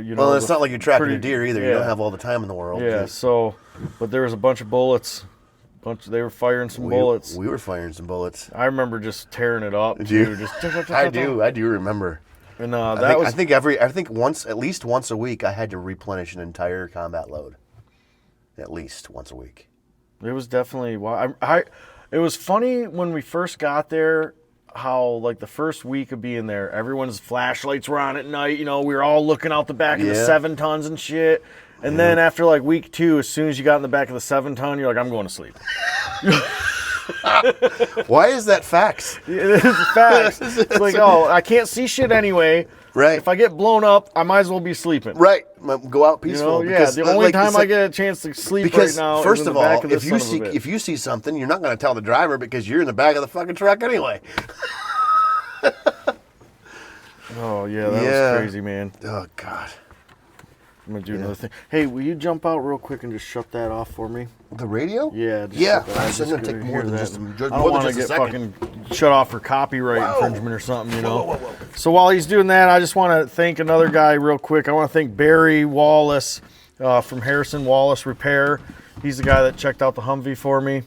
you know. Well, it's not like you're tracking a deer either. You don't have all the time in the world. Yeah. So, but there was a bunch of bullets. They were firing some bullets. We were firing some bullets. I remember just tearing it up. Did you? Just, I do remember. And I think at least once a week I had to replenish an entire combat load. At least once a week. It was definitely It was funny when we first got there how, like, the first week of being there, everyone's flashlights were on at night. You know, we were all looking out the back of the 7-tons and shit. And then after, like, week 2, as soon as you got in the back of the 7-ton, you're like, I'm going to sleep. Why is that facts? It is facts. It's like, I can't see shit anyway. Right. If I get blown up, I might as well be sleeping. Right. Go out peaceful. You know, the only time I get a chance to sleep right now first is in of the back all, of this if you see something, you're not going to tell the driver because you're in the back of the fucking truck anyway. Oh, yeah, that was crazy, man. Oh, God. I'm gonna do another thing. Hey, will you jump out real quick and just shut that off for me? The radio? Yeah. Just Yeah. shut that. It's going to take more than just I don't want to get fucking shut off for copyright infringement or something, you know. Whoa. So while he's doing that, I just want to thank another guy real quick. I want to thank Barry Wallace from Harrison Wallace Repair. He's the guy that checked out the Humvee for me.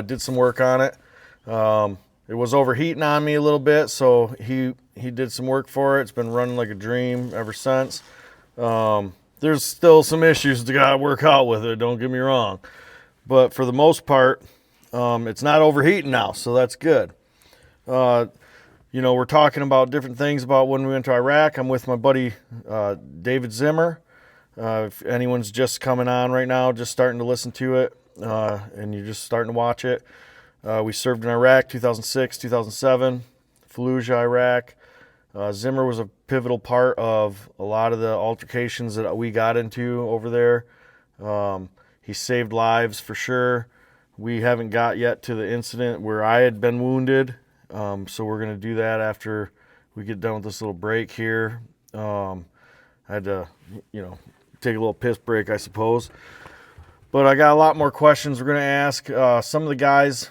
Did some work on it. It was overheating on me a little bit, so he did some work for it. It's been running like a dream ever since. There's still some issues to gotta work out with it, don't get me wrong. But for the most part, it's not overheating now, so that's good. We're talking about different things about when we went to Iraq. I'm with my buddy David Zimmer. If anyone's just coming on right now, just starting to listen to it, and you're just starting to watch it, we served in Iraq 2006, 2007, Fallujah, Iraq. Zimmer was a pivotal part of a lot of the altercations that we got into over there. He saved lives for sure. We haven't got yet to the incident where I had been wounded, so we're going to do that after we get done with this little break here. I had to, take a little piss break, I suppose. But I got a lot more questions we're going to ask. Some of the guys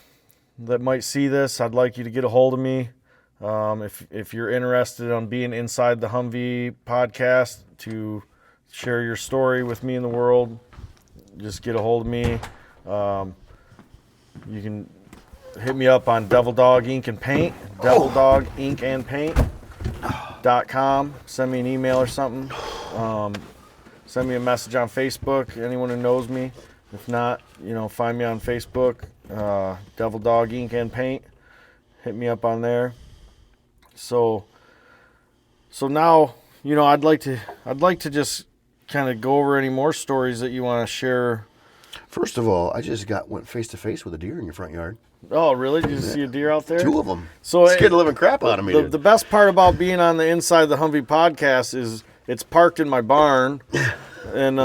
that might see this, I'd like you to get a hold of me. If you're interested on being inside the HumV podcast to share your story with me in the world, just get a hold of me. You can hit me up on Devil Dog Ink and Paint, devildoginkandpaint.com. Send me an email or something. Send me a message on Facebook, anyone who knows me. If not, find me on Facebook, Devil Dog Ink and Paint. Hit me up on there. So now, I'd like to just kind of go over any more stories that you want to share. First of all, I just went face to face with a deer in your front yard. Oh, really? Did you see a deer out there? 2 of them. So scared the living crap out of me. The best part about being on the Inside the HumV podcast is it's parked in my barn, and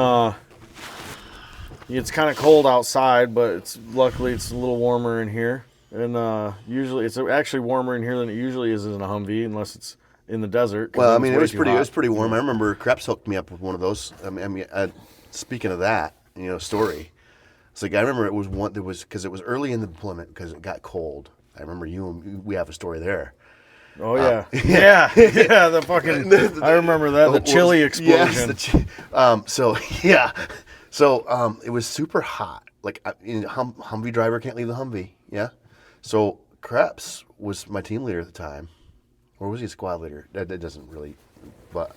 it's kind of cold outside, but luckily it's a little warmer in here. And usually it's actually warmer in here than it usually is in a Humvee, unless it's in the desert. Well, I mean, it was pretty warm. I remember Krebs hooked me up with one of those. Speaking of that, story. It's like I remember it was one that was because it was early in the deployment because it got cold. I remember we have a story there. Oh yeah, yeah. The fucking I remember that the chili explosion. Yes, So it was super hot. Like Humvee driver can't leave the Humvee. Yeah. So Krebs was my team leader at the time, or was he a squad leader? That doesn't really. But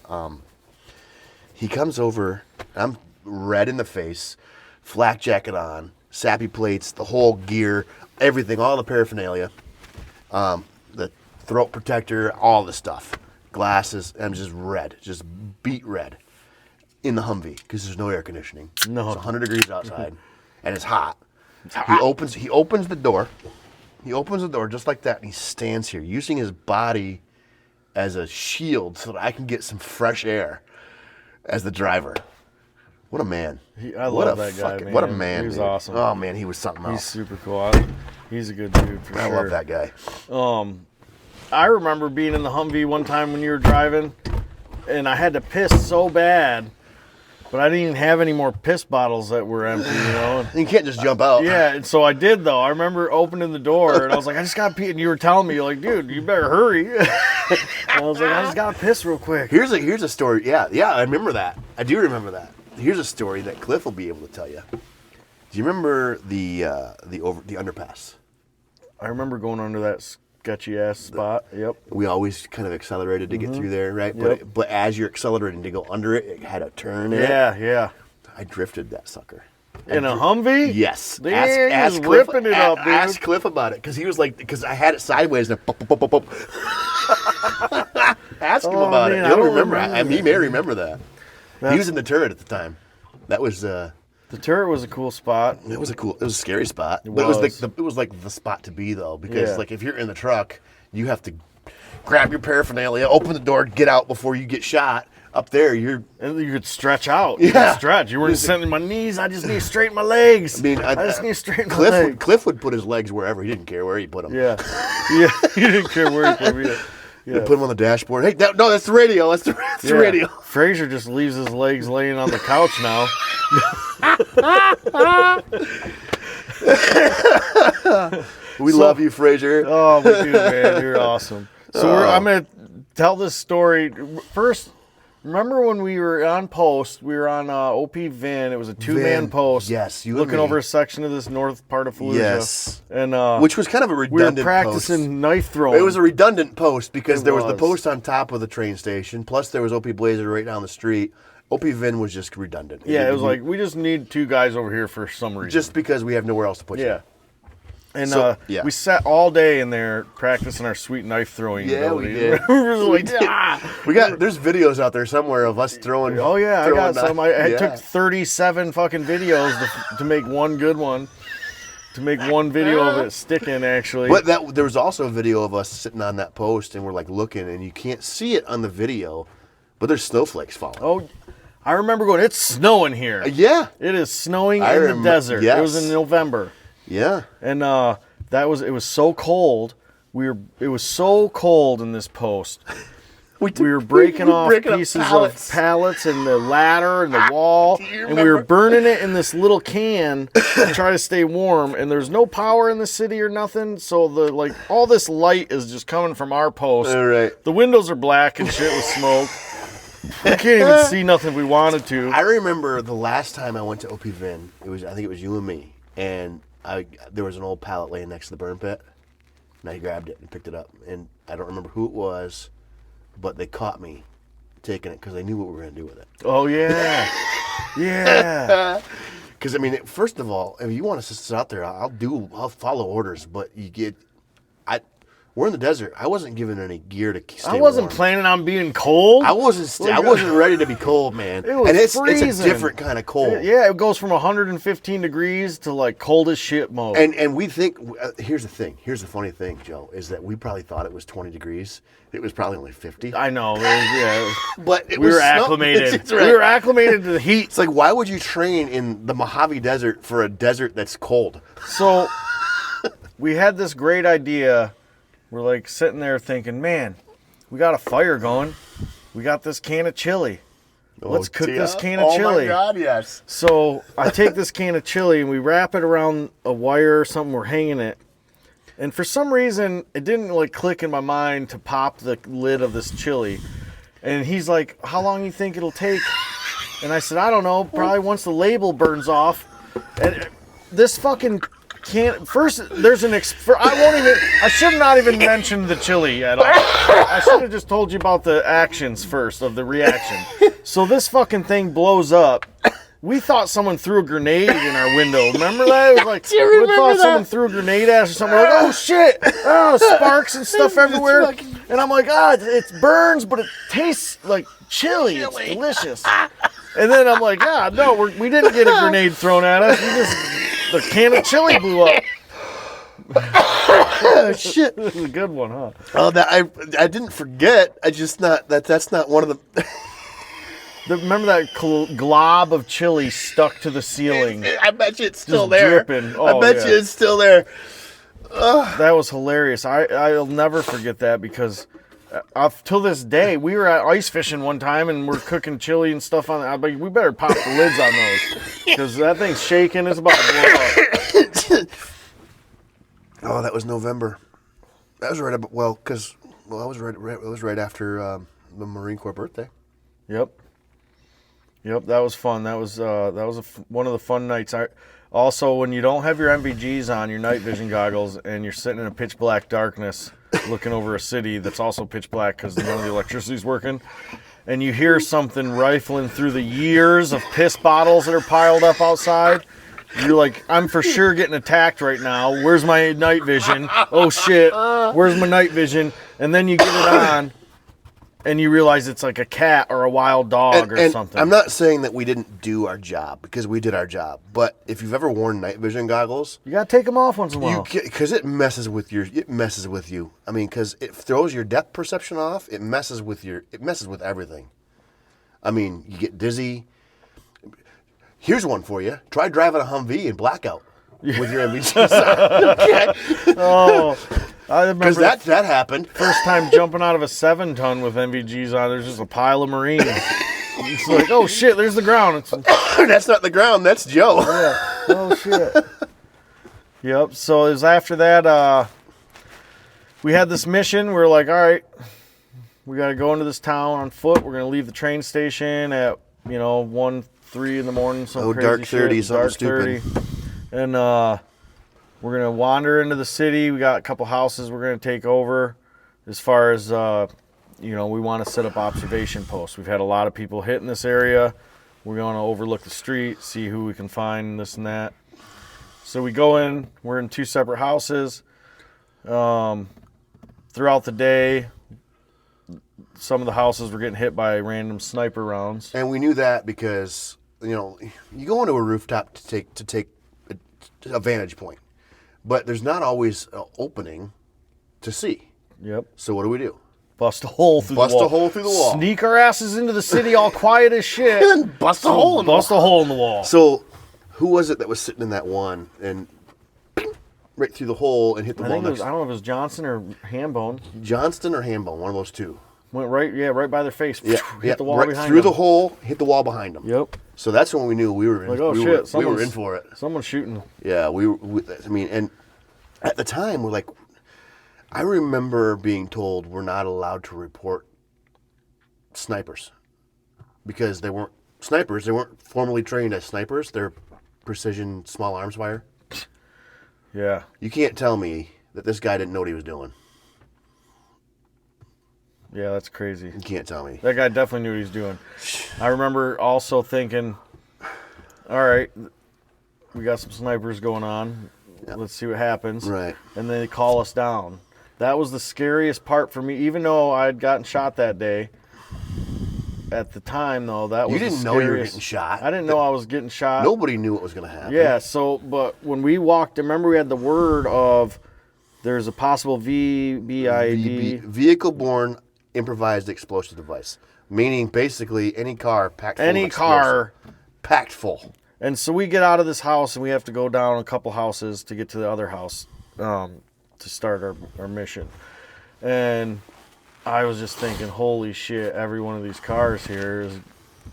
he comes over. I'm red in the face, flak jacket on, sappy plates, the whole gear, everything, all the paraphernalia, the throat protector, all the stuff, glasses. I'm just red, just beet red, in the Humvee because there's no air conditioning. No, it's 100 degrees outside, and it's hot. He opens the door. He opens the door just like that, and he stands here using his body as a shield so that I can get some fresh air as the driver. What a man. I love that guy, man. What a man. He was dude. awesome. Oh, man, he was something else. He's super cool. He's a good dude for sure. I love that guy. I remember being in the Humvee one time when you were driving, and I had to piss so bad, but I didn't even have any more piss bottles that were empty, You can't just jump out. Yeah, and so I did, though. I remember opening the door, and I was like, I just got to pee. And you were telling me, you're like, dude, you better hurry. And I was like, I just got to piss real quick. Here's a story. Yeah, I remember that. I do remember that. Here's a story that Cliff will be able to tell you. Do you remember the underpass? I remember going under that sketchy ass spot. Yep. We always kind of accelerated to get through there, right? Yep. But as you're accelerating to go under it, it had a turn in it. Yeah. I drifted that sucker. In a Humvee? Yes. Damn, ask Cliff, Cliff, ripping it up, dude. Ask Cliff about it, because he was like, because I had it sideways and pop. Ask him about man, it. He'll I don't remember. remember He may remember that. He was in the turret at the time. That was. The turret was a cool spot. It was a scary spot. But it was like the spot to be though, because like if you're in the truck, you have to grab your paraphernalia, open the door, get out before you get shot. Up there, you could stretch out. Yeah. You could stretch. You weren't sitting in my knees. I just need to straighten my legs. I mean, I just need to straighten my legs. Cliff would put his legs wherever. He didn't care where he put them. Yeah. He didn't care where he put them. They put him on the dashboard. Hey, no, that's the radio. That's the radio. Fraser just leaves his legs laying on the couch now. We love you, Fraser. Oh, we do, man. You're awesome. So I'm going to tell this story. First, remember when we were on post, we were on OP Vin. It was a two-man post. Yes, you looking and me. over a section of this north part of Fallujah. Yes. And which was kind of a redundant we were practicing post. knife throwing. It was a redundant post because It there was the was. post on top of the train station, plus there was OP Blazer right down the street. OP Vin was just redundant. Yeah, it was like, we just need two guys over here for some reason. just because we have nowhere else to put you. Yeah. And So, yeah. we sat all day in there practicing our sweet knife throwing Yeah, we ability. did. We were like, ah! There's videos out there somewhere of us throwing. Oh yeah, I got some. I yeah. took 37 fucking videos to make one good one. To make one video of it sticking, actually. But there was also a video of us sitting on that post, and we're like looking, and you can't see it on the video, but there's snowflakes falling. Oh, I remember going, it's snowing here. Yeah, It is snowing I in the remember- desert. yes. It was in November. yeah. And it was so cold. It was so cold in this post. We were breaking off pieces of pallets and the ladder and the wall, and we were burning it in this little can to try to stay warm. And there's no power in the city or nothing, so all this light is just coming from our post. All right. The windows are black and shit with smoke. We can't even see nothing if we wanted to. I remember the last time I went to OP Vin. I think it was you and me, and there was an old pallet laying next to the burn pit, and I grabbed it and picked it up, and I don't remember who it was, but they caught me taking it because they knew what we were going to do with it. Oh yeah, yeah. Because I mean, first of all, if you want us to sit out there, I'll follow orders, but we're in the desert. I wasn't given any gear to stay I wasn't warm. planning on being cold. I wasn't ready to be cold, man. It was and it's freezing. a different kind of cold. Yeah, it goes from 115 degrees to like cold as shit mode. And we think, here's the thing. Here's the funny thing, Joe, is that we probably thought it was 20 degrees. It was probably only 50. I know. Yeah. But We were acclimated. It's right. We were acclimated to the heat. It's like, why would you train in the Mojave Desert for a desert that's cold? So we had this great idea. We're like sitting there thinking, man, we got a fire going. We got this can of chili. Let's cook this can of chili. Oh my God, yes. So I take this can of chili and we wrap it around a wire or something. We're hanging it. And for some reason, it didn't like click in my mind to pop the lid of this chili. And he's like, how long you think it'll take? And I said, I don't know, probably once the label burns off. And this fucking can't. First, there's I should not even mention the chili at all. I should have just told you about the actions first of the reaction. So this fucking thing blows up. We thought someone threw a grenade in our window. Remember that? It was like we thought someone threw a grenade at us or something. We're like, oh shit! Oh, sparks and stuff everywhere. And I'm like, it burns, but it tastes like chili. It's delicious. And then I'm like, no, we didn't get a grenade thrown at us. The can of chili blew up. Shit. This is a good one, huh? Oh, I didn't forget. That's not one of the. Remember that glob of chili stuck to the ceiling? I bet you it's still Just there. dripping. I Oh, bet yeah. you it's still there. That was hilarious. I'll never forget that because till this day, we were at ice fishing one time and we're cooking chili and stuff on that. But we better pop the lids on those because that thing's shaking. It's about to blow up. Oh, that was November. That was right it was right after the Marine Corps birthday. Yep, that was fun. That was one of the fun nights. Also, when you don't have your MVGs on, your night vision goggles, and you're sitting in a pitch black darkness looking over a city that's also pitch black because none of the electricity's working, and you hear something rifling through the years of piss bottles that are piled up outside, you're like, I'm for sure getting attacked right now. Where's my night vision? Oh, shit. Where's my night vision? And then you get it on. And you realize it's like a cat or a wild dog or something. I'm not saying that we didn't do our job because we did our job. But if you've ever worn night vision goggles, you gotta take them off once in a while. Because it messes with you. I mean, because it throws your depth perception off. It messes with everything. I mean, you get dizzy. Here's one for you. Try driving a HumV in blackout with your MVGs on. Okay. Oh, I remember Because that happened. first time jumping out of a 7-ton with MVGs on. There's just a pile of Marines. It's like, oh shit, there's the ground. It's That's not the ground. That's Joe. yeah. Oh shit. Yep. So it was after that. We had this mission. We were like, all right, we got to go into this town on foot. We're gonna leave the train station at 1, 3 in the morning. Some crazy dark 30, shit, something dark stupid. 30. And we're gonna wander into the city. We got a couple houses we're gonna take over. As far as we want to set up observation posts. We've had a lot of people hitting this area. We're going to overlook the street, see who we can find, this and that. So we go in. We're in 2 separate houses. Throughout the day, some of the houses were getting hit by random sniper rounds. And we knew that because you go into a rooftop to take a vantage point, but there's not always an opening to see. Yep. So what do? Bust a hole through the wall. Bust a hole through the wall. Sneak our asses into the city all quiet as shit. And then bust a hole in the wall. Bust a hole in the wall. So who was it that was sitting in that one and right through the hole and hit the I wall think it next? was, I don't know if it was Johnson or Hambone. Johnston or Hambone, one of those two. Went right by their face. Yeah, Hit the wall right behind through them. the hole, hit the wall behind them. Yep. So that's when we knew we were in. Like, oh we shit, we were in for it. Someone's shooting. Yeah, and at the time we're like, I remember being told we're not allowed to report snipers because they weren't snipers. They weren't formally trained as snipers. They're precision small arms fire. Yeah. You can't tell me that this guy didn't know what he was doing. Yeah, that's crazy. You can't tell me. That guy definitely knew what he was doing. I remember also thinking, all right, we got some snipers going on. Yeah. Let's see what happens. Right. And they call us down. That was the scariest part for me, even though I had gotten shot that day. At the time, though, that was You didn't the know you were scariest. getting shot. I didn't know I was getting shot. Nobody knew what was going to happen. Yeah, but when we walked, remember we had the word of there's a possible VBID. Vehicle-borne improvised explosive device, meaning basically any car packed full Any of car. packed full. And so we get out of this house and we have to go down a couple houses to get to the other house to start our mission. And I was just thinking, holy shit, every one of these cars here is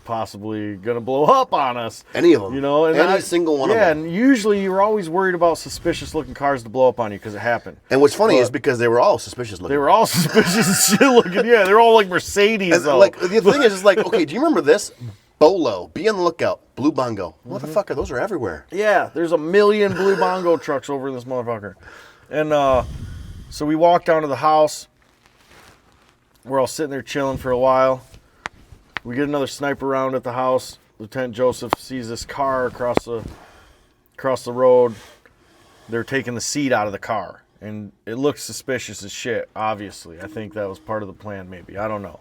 possibly going to blow up on us. Any of them. And Any single one of them. Yeah, and usually you're always worried about suspicious looking cars to blow up on you because it happened. And what's funny is because they were all suspicious looking. They were all suspicious as shit looking. Yeah, they're all like Mercedes. And, though. like the thing is like, okay, do you remember this? Bolo, be on the lookout. Blue Bongo. Motherfucker, those are everywhere. Yeah, there's a million Blue Bongo trucks over in this motherfucker. And so we walk down to the house. We're all sitting there chilling for a while. We get another sniper round at the house. Lieutenant Joseph sees this car across the road. They're taking the seat out of the car. And it looks suspicious as shit, obviously. I think that was part of the plan, maybe. I don't know.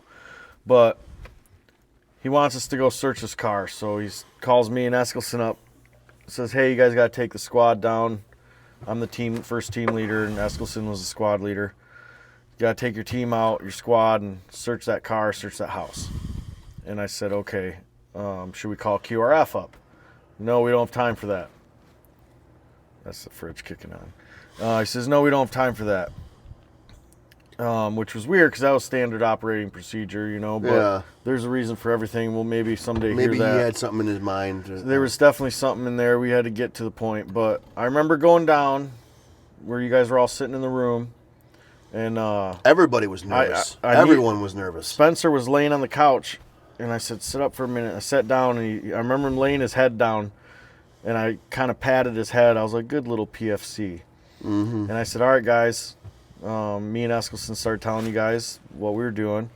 But he wants us to go search this car. So he calls me and Eskelson up. Says, hey, you guys got to take the squad down. I'm the first team leader, and Eskelson was the squad leader. You got to take your team out, your squad, and search that car, search that house. And I said, okay, should we call QRF up? No, we don't have time for that. That's the fridge kicking on. He says, no, we don't have time for that. Which was weird because that was standard operating procedure, but Yeah. there's a reason for everything. We'll maybe someday Maybe hear he that. had something in his mind. There was definitely something in there. We had to get to the point. But I remember going down where you guys were all sitting in the room. And Everybody was nervous. Everyone was nervous. Spencer was laying on the couch. And I said, sit up for a minute. I sat down. And I remember him laying his head down. And I kind of patted his head. I was like, good little PFC. Mm-hmm. And I said, all right, guys. Me and Eskelson started telling you guys what we were doing.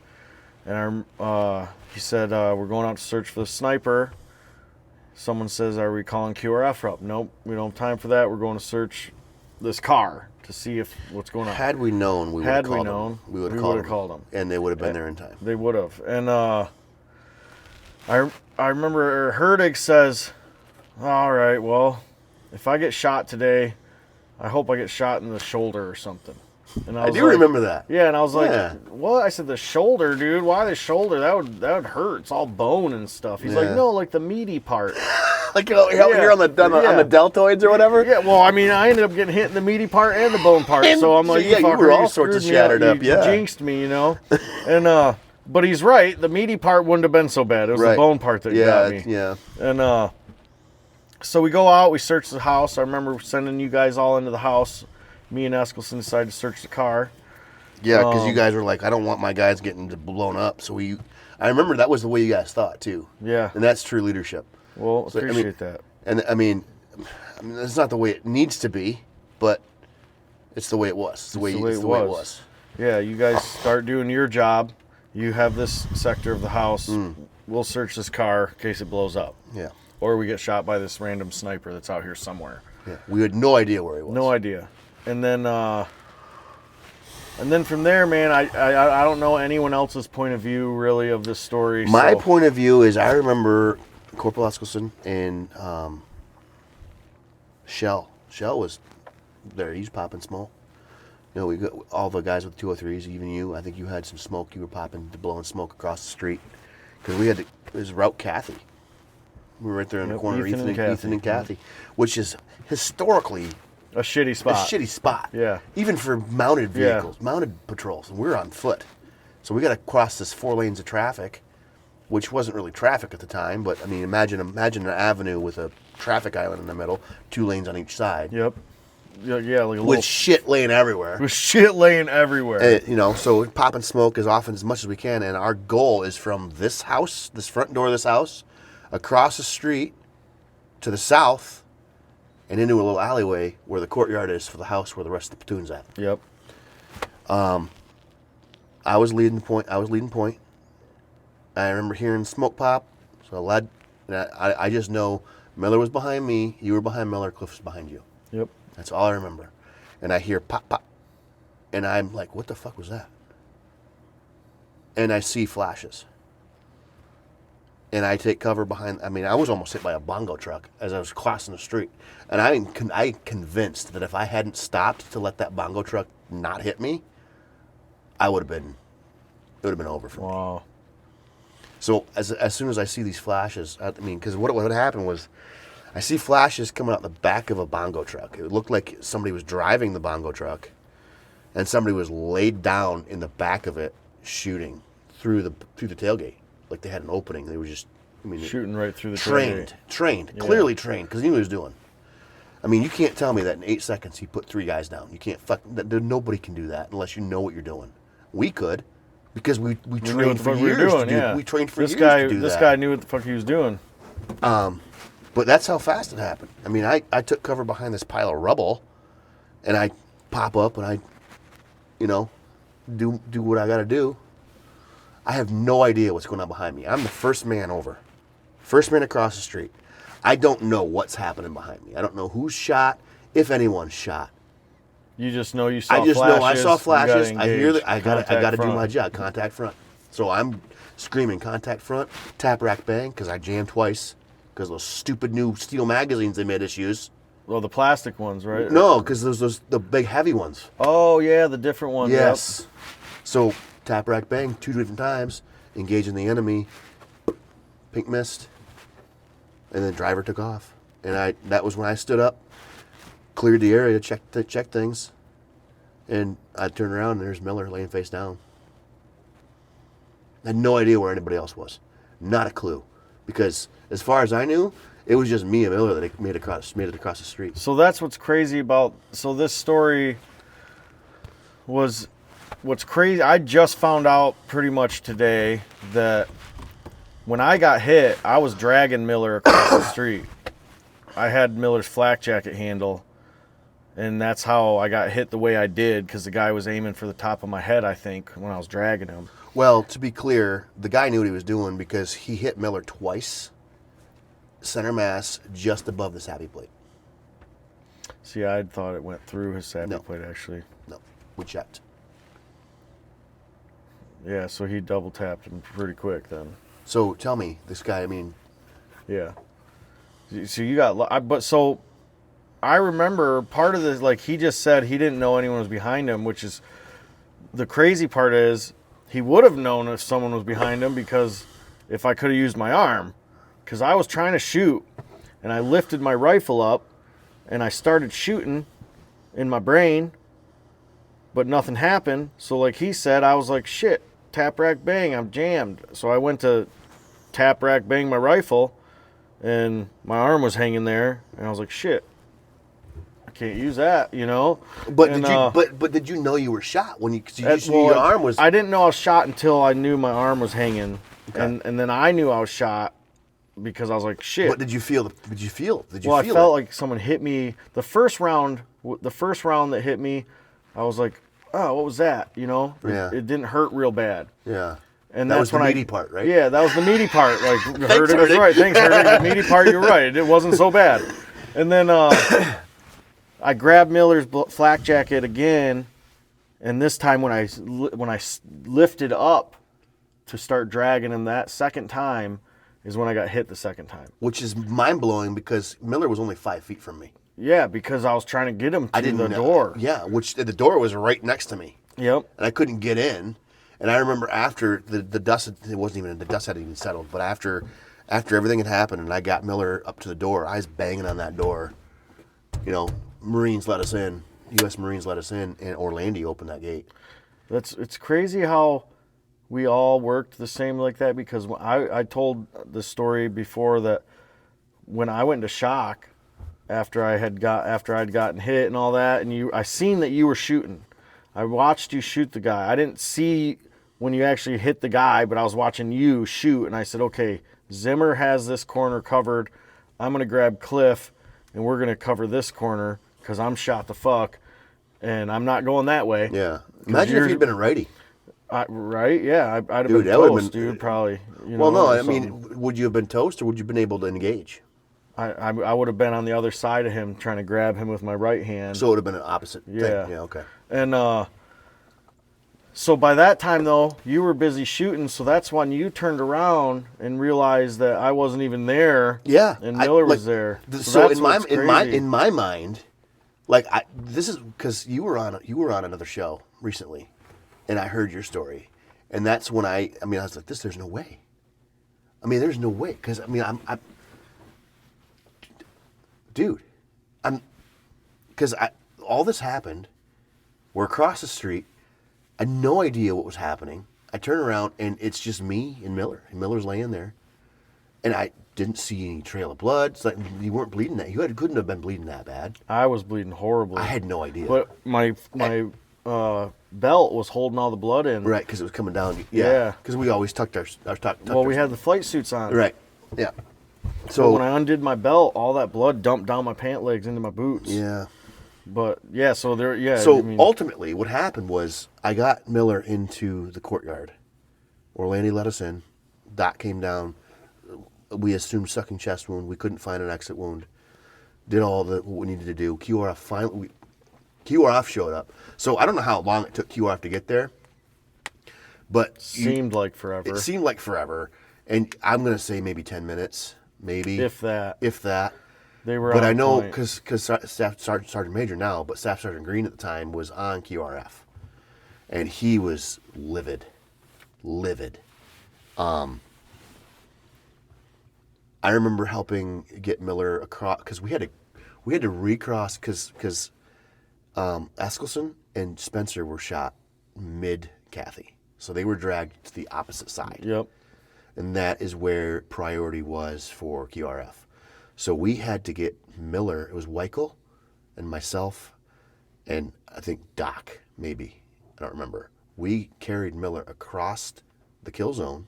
And he said, we're going out to search for the sniper. Someone says, are we calling QRF up? Nope, we don't have time for that. We're going to search this car to see what's going on. Had we known, we would have called them. We would have called them. And they would have been there in time. They would have. And I remember Herdig says, all right, well, if I get shot today, I hope I get shot in the shoulder or something. And I do remember that. Yeah, and I was like, Yeah. what? I said, the shoulder, dude. Why the shoulder? That would hurt. It's all bone and stuff. He's like, Yeah. no, like the meaty part. like you're on the deltoids or whatever. Yeah, well, I mean, I ended up getting hit in the meaty part and the bone part. So I'm like, yeah, you were all sorts of shattered up. You jinxed me, you know. And but he's right. The meaty part wouldn't have been so bad. It was the bone part that got me. Yeah. And so we go out. We search the house. I remember sending you guys all into the house. Me and Eskelson decided to search the car. Yeah, because you guys were like, I don't want my guys getting blown up. So I remember that was the way you guys thought too. Yeah. And that's true leadership. Well, appreciate that. And I mean, it's not the way it needs to be, but it's the way it was. It's the way it was. Yeah, you guys start doing your job. You have this sector of the house. We'll search this car in case it blows up. Yeah. Or we get shot by this random sniper that's out here somewhere. Yeah. We had no idea where he was. No idea. And then from there, man, I don't know anyone else's point of view really of this story. My point of view is I remember Corporal Eskelson and Shell. Shell was there. He's popping smoke. You know, we got all the guys with 203s, even you. I think you had some smoke. You were blowing smoke across the street because it was Route Kathy. We were right there in the corner, Ethan and Kathy, which is historically a shitty spot. Yeah. Even for mounted vehicles, mounted patrols, and we're on foot. So we got to cross this 4 lanes of traffic, which wasn't really traffic at the time, but I mean, imagine an avenue with a traffic island in the middle, 2 lanes on each side. Yep. Yeah, like with shit laying everywhere. With shit laying everywhere. You know, so we're popping smoke as much as we can, and our goal is from this house, this front door of this house, across the street to the south, and into a little alleyway where the courtyard is for the house where the rest of the platoon's at. Yep. I was leading point. I remember hearing smoke pop, so I just know Miller was behind me, you were behind Miller, Cliff was behind you. Yep. That's all I remember. And I hear pop, pop. And I'm like, what the fuck was that? And I see flashes. And I take cover behind, I was almost hit by a bongo truck as I was crossing the street. And I convinced that if I hadn't stopped to let that bongo truck not hit me, it would have been over for me. Wow. So as soon as I see these flashes, because what had happened was, I see flashes coming out the back of a bongo truck. It looked like somebody was driving the bongo truck, and somebody was laid down in the back of it, shooting through the tailgate, like they had an opening. They were just, shooting right through the tailgate. Clearly trained, because he knew what he was doing. You can't tell me that in 8 seconds he put 3 guys down. You can't nobody can do that unless you know what you're doing. We could, because we trained for years to do. We trained for years to do that. This guy knew what the fuck he was doing. But that's how fast it happened. I took cover behind this pile of rubble, and I pop up and I, do what I got to do. I have no idea what's going on behind me. I'm the first man over, first man across the street. I don't know what's happening behind me. I don't know who's shot, if anyone's shot. You just know you saw flashes. I just know I saw flashes. I hear I got to do my job. Contact front. So I'm screaming contact front, tap rack bang, because I jammed twice. Because those stupid new steel magazines they made us use. Well, the plastic ones, right? No, because those the big heavy ones. Oh yeah, the different ones. Yes. Yep. So tap rack bang 2 different times, engaging the enemy. Pink mist, and then driver took off. And that was when I stood up, cleared the area, checked things, and I turned around and there's Miller laying face down. I had no idea where anybody else was, not a clue. Because as far as I knew, it was just me and Miller that made it across the street. So that's what's crazy about. So this story was what's crazy. I just found out pretty much today that when I got hit, I was dragging Miller across the street. I had Miller's flak jacket handle, and that's how I got hit the way I did, because the guy was aiming for the top of my head, I think, when I was dragging him. Well, to be clear, the guy knew what he was doing because he hit Miller twice, center mass, just above the savvy plate. See, I thought it went through his savvy plate, actually. No, we checked. Yeah, so he double tapped him pretty quick then. So tell me, this guy, Yeah. So you got, but so I remember part of this, like he just said he didn't know anyone was behind him, which is, the crazy part is, he would have known if someone was behind him, because if I could have used my arm, because I was trying to shoot, and I lifted my rifle up, and I started shooting in my brain, but nothing happened. So like he said, I was like, shit, tap, rack, bang, I'm jammed. So I went to tap, rack, bang my rifle, and my arm was hanging there, and I was like, shit, I can't use that, you know? But and, did you know you were shot when you? Cause you Well, just knew your arm was. I didn't know I was shot until I knew my arm was hanging, Okay. and then I knew I was shot because I was like, shit. What did you feel? Did you feel? I felt like someone hit me. The first round that hit me, I was like, oh, what was that? You know? Yeah. It didn't hurt real bad. Yeah. And that that's was the when meaty part, right? Yeah, that was the meaty part. Like, Thanks, hurt it, right. Thanks, hurt it. The meaty part, you're right. It wasn't so bad. And then I grabbed Miller's flak jacket again, and this time when I lifted up to start dragging him that second time is when I got hit the second time. Which is mind-blowing because Miller was only 5 feet from me. Yeah, because I was trying to get him to the door. Yeah, which the door was right next to me. Yep. And I couldn't get in. And I remember after the dust, it wasn't even, the dust hadn't even settled, but after everything had happened and I got Miller up to the door, I was banging on that door. You know, Marines let us in, U.S. Marines let us in, and Orlando opened that gate. It's crazy how we all worked the same like that, because I told the story before that when I went into shock after I'd gotten hit and all that, and I seen that you were shooting. I watched you shoot the guy. I didn't see when you actually hit the guy, but I was watching you shoot, and I said, okay, Zimmer has this corner covered. I'm going to grab Cliff, and we're going to cover this corner because I'm shot the fuck, and I'm not going that way. Yeah. Imagine if you'd been a righty. Right? Yeah, I'd have Dude, been that would've toast, been- dude, probably. You Well, know, no, I something. mean, would you have been toast or would you have been able to engage? I would have been on the other side of him trying to grab him with my right hand. So it would have been an opposite Yeah. thing. Yeah, okay. And so by that time, though, you were busy shooting, so that's when you turned around and realized that I wasn't even there. Yeah, And Miller was there. So that's in my what's crazy. in my mind, like this is because you were on another show recently, and I heard your story, and that's when I was like, there's no way. I mean, there's no way because dude, all this happened. We're across the street. I had no idea what was happening. I turn around and it's just me and Miller. And Miller's laying there. And I didn't see any trail of blood. It's like you weren't bleeding that. Couldn't have been bleeding that bad. I was bleeding horribly. I had no idea. But my belt was holding all the blood in. Right, because it was coming down. Yeah. Because we always tucked our Well, we had the flight suits on. Right. Yeah. So So when I undid my belt, all that blood dumped down my pant legs into my boots. yeah. But yeah, so there, yeah. So I mean, ultimately, what happened was I got Miller into the courtyard. Orlando let us in. Doc came down. We assumed sucking chest wound. We couldn't find an exit wound. Did all what we needed to do. QRF showed up. So I don't know how long it took QRF to get there, but seemed like forever. it seemed like forever. And I'm going to say maybe 10 minutes, maybe If that. If that. They were. But on I know point. because Staff Sergeant Major now, but Staff Sergeant Green at the time was on QRF, and he was livid. I remember helping get Miller across because we had to recross because Eskelson and Spencer were shot mid Kathy, so they were dragged to the opposite side. Yep. And that is where priority was for QRF. So we had to get Miller. It was Weichel and myself and I think Doc, maybe. I don't remember. We carried Miller across the kill zone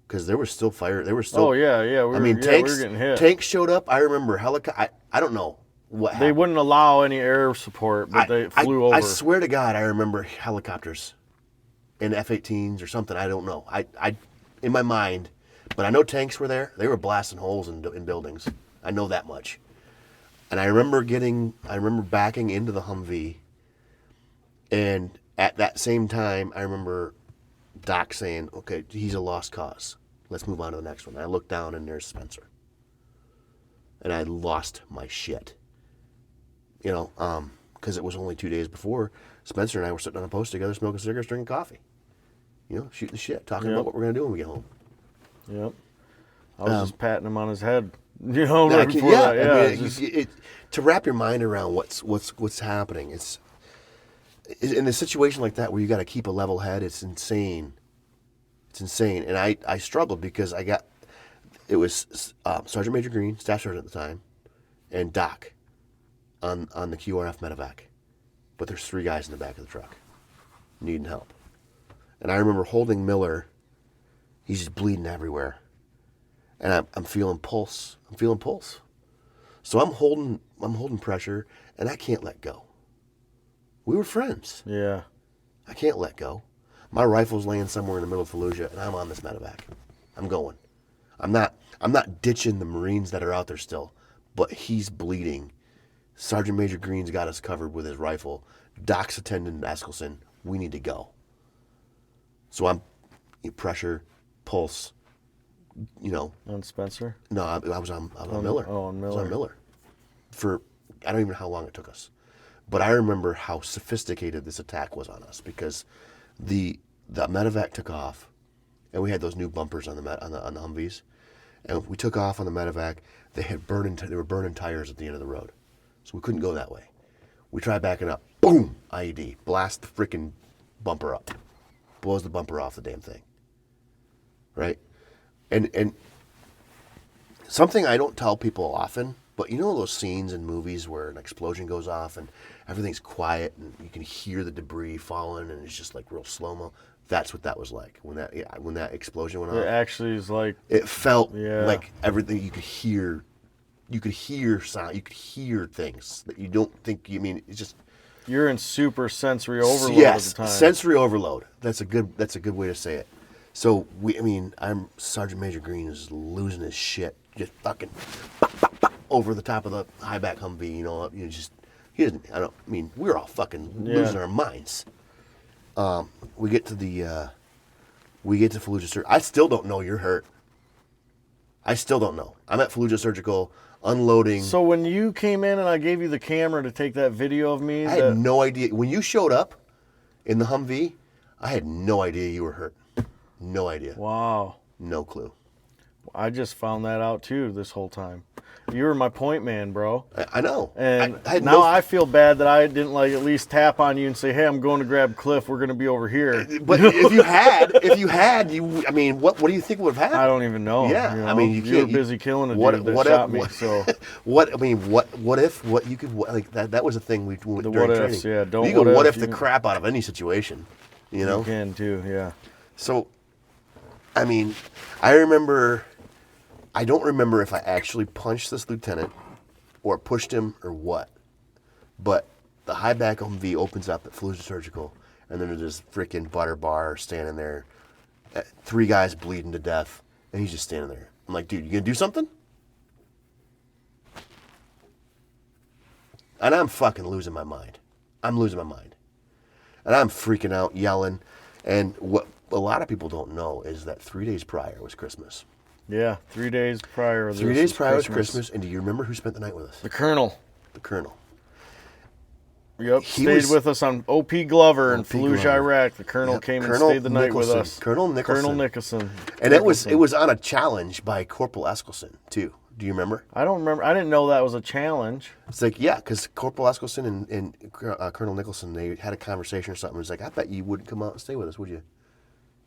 because there was still fire. There was still. Oh yeah. We were, we were getting hit. Tanks showed up. I remember helicopter. I don't know what happened. They wouldn't allow any air support, but they flew over. I swear to God, I remember helicopters and F-18s or something. I don't know. I in my mind, but I know tanks were there. They were blasting holes in buildings. I know that much. And I remember backing into the Humvee, and at that same time, I remember Doc saying, "Okay, he's a lost cause. Let's move on to the next one." And I looked down, and there's Spencer, and I lost my shit. You know, because it was only 2 days before. Spencer and I were sitting on a post together, smoking cigarettes, drinking coffee. You know, shooting the shit, talking about what we're gonna do when we get home. Yep. I was just patting him on his head, You know, I right can't- before yeah, that. Yeah. I it's mean, just- to wrap your mind around what's happening, it's in a situation like that where you got to keep a level head. It's insane. It's insane, and I struggled because it was Sergeant Major Green, Staff Sergeant at the time, and Doc on the QRF medevac, but there's 3 guys in the back of the truck needing help, and I remember holding Miller. He's just bleeding everywhere, and I'm feeling pulse. So I'm holding pressure, and I can't let go. We were friends. yeah. I can't let go. My rifle's laying somewhere in the middle of Fallujah, and I'm on this medevac. I'm going. I'm not ditching the Marines that are out there still, but he's bleeding. Sergeant Major Green's got us covered with his rifle. Doc's attending Eskelson. We need to go. So I'm pressure, pulse. On Spencer. No, I was on Miller. Oh, on I was on Miller. Miller. For I don't even know how long it took us, but I remember how sophisticated this attack was on us because the medevac took off, and we had those new bumpers on the Humvees, and we took off on the medevac. They were burning tires at the end of the road, so we couldn't go that way. We tried backing up. Boom! IED. Blast the freaking bumper up. Blows the bumper off the damn thing. Right? And something I don't tell people often, but you know those scenes in movies where an explosion goes off and everything's quiet and you can hear the debris falling and it's just like real slow-mo? That's what that was like when that explosion went off. It actually is like. It felt Yeah. like everything you could hear sound, you could hear things that you don't think you mean. It's just You're in super sensory overload yes, at the time. sensory overload. That's a good way to say it. So I'm Sergeant Major Green is losing his shit, just fucking bop, bop, bop, over the top of the high back Humvee. He doesn't. We were all fucking losing our minds. We get to Fallujah Surgical. I still don't know you're hurt. I still don't know. I'm at Fallujah Surgical unloading. So when you came in and I gave you the camera to take that video of me, I had no idea. When you showed up in the Humvee, I had no idea you were hurt. No idea. wow, No clue. I just found that out too this whole time. You were my point man, bro. I know. And I had now I feel bad that I didn't at least tap on you and say, "Hey, I'm going to grab Cliff. We're going to be over here." But if you had, what do you think would have happened? I don't even know. Yeah, you know? I mean, you were can't- busy killing a what- dude that what shot if- me. what- So What you could like that was a thing we during what training. ifs, yeah, don't you can what what if, if the you- crap out of any situation, you know. you can too. Yeah. So, I remember. I don't remember if I actually punched this lieutenant, or pushed him, or what. But the high back Humvee opens up at Fallujah Surgical, and then there's this freaking butter bar standing there, 3 guys bleeding to death, and he's just standing there. I'm like, dude, you gonna do something? And I'm fucking losing my mind. I'm losing my mind. And I'm freaking out, yelling. And what a lot of people don't know is that 3 days prior was Christmas. Yeah. 3 days prior. 3 days prior was Christmas. And do you remember who spent the night with us? The Colonel. The Colonel. Yep. He Stayed was- with us on OP Glover in OP Fallujah, Glover. Iraq. The Colonel Yep, came Colonel and stayed the night with Nicholson. us. Colonel Nicholson. Colonel Nicholson. And it was on a challenge by Corporal Eskelson, too. Do you remember? I don't remember. I didn't know that was a challenge. It's like, yeah, because Corporal Eskelson and Colonel Nicholson, they had a conversation or something. It was like, I bet you wouldn't come out and stay with us, would you?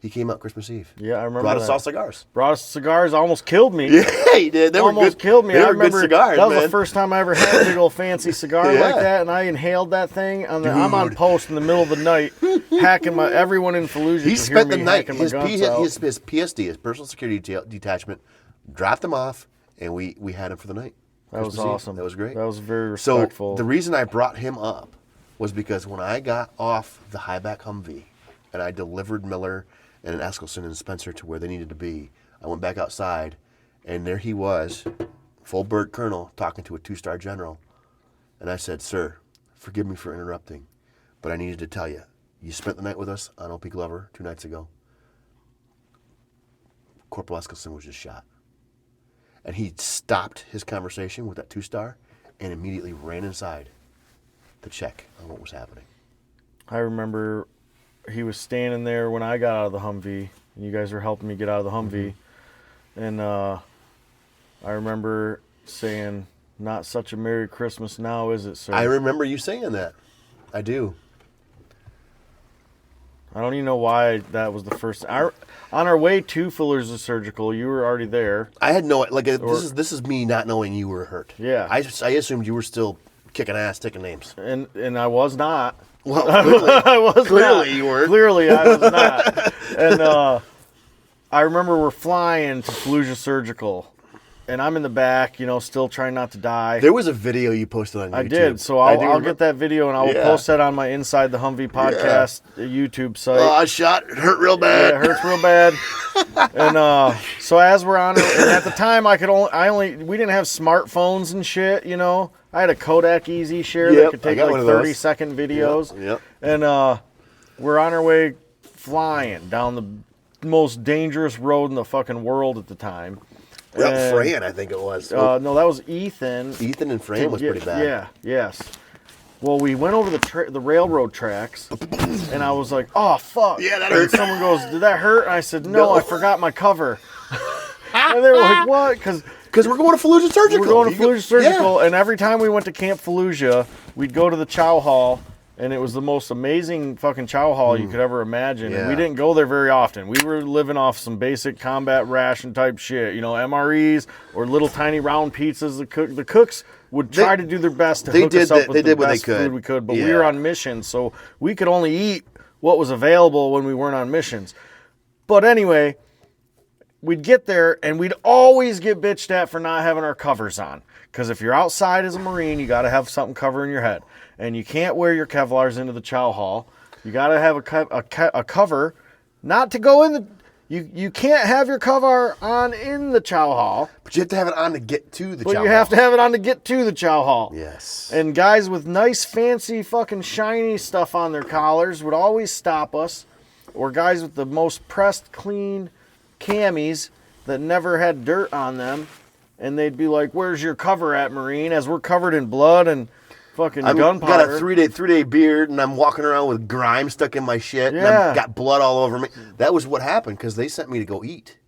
He came out Christmas Eve. Yeah, I remember Brought us that. all cigars. Brought us cigars. Almost killed me. Yeah, he did. They were Almost good. killed me. They I were remember good cigars, that was man. the first time I ever had a big old fancy cigar Yeah. like that, and I inhaled that thing. I'm on post in the middle of the night, hacking everyone in Fallujah. He could spent hear the me night. hacking my His guns out. PSD, his personal security detachment, dropped him off, and we had him for the night. That was Christmas Eve. awesome. That was great. That was very So respectful. the reason I brought him up was because when I got off the high back Humvee and I delivered Miller and Eskelson and Spencer to where they needed to be, I went back outside, and there he was, full bird colonel, talking to a 2-star general. And I said, "Sir, forgive me for interrupting, but I needed to tell you, you spent the night with us on OP Glover 2 nights ago. Corporal Eskelson was just shot." And he stopped his conversation with that 2-star and immediately ran inside to check on what was happening. I remember he was standing there when I got out of the Humvee, and you guys were helping me get out of the Humvee, and I remember saying, "Not such a Merry Christmas now, is it, sir?" I remember you saying that. I do. I don't even know why that was the first. On our way to Fuller's Surgical, you were already there. I had no this is me not knowing you were hurt. Yeah. I assumed you were still kicking ass, taking names. And I was not. Well, clearly, I was clearly not. you weren't. Clearly I was not. And I remember we're flying to Fallujah Surgical, and I'm in the back, still trying not to die. There was a video you posted on YouTube. I did, so I'll get that video and I will post that on my Inside the HumV podcast YouTube site. Oh, I shot. It hurt real bad. Yeah, it hurts real bad. And so as we're on it, and at the time we didn't have smartphones and shit, I had a Kodak Easy Share that could take like 30-second videos. Yep. And we're on our way flying down the most dangerous road in the fucking world at the time. Well, Fran, I think it was. No, that was Ethan. Ethan and Fran was pretty bad. Yeah, yes. Well, we went over the railroad tracks, and I was like, "Oh fuck!" Yeah, that and hurt. someone goes, "Did that hurt?" And I said, "No, I forgot my cover." And they were like, "What?" Because we're going to Fallujah Surgical. we're going to Fallujah Surgical, and every time we went to Camp Fallujah, we'd go to the chow hall. And it was the most amazing fucking chow hall you could ever imagine. Yeah. And we didn't go there very often. We were living off some basic combat ration type shit, MREs or little tiny round pizzas. The cooks would try to do their best to hook us up with the best food we could. But we were on mission, so we could only eat what was available when we weren't on missions. But anyway, we'd get there, and we'd always get bitched at for not having our covers on. Because if you're outside as a Marine, you got to have something covering your head. And you can't wear your Kevlars into the chow hall. You got to have a cover, not to go in the... You can't have your cover on in the chow hall. But you have to have it on to get to the chow hall. But you have to have it on to get to the chow hall. Yes. And guys with nice, fancy, fucking shiny stuff on their collars would always stop us. Or guys with the most pressed, clean camis that never had dirt on them. And they'd be like, "Where's your cover at, Marine?" As we're covered in blood and fucking gunpowder. I've got a three-day beard, and I'm walking around with grime stuck in my shit, and I've got blood all over me. That was what happened, because they sent me to go eat.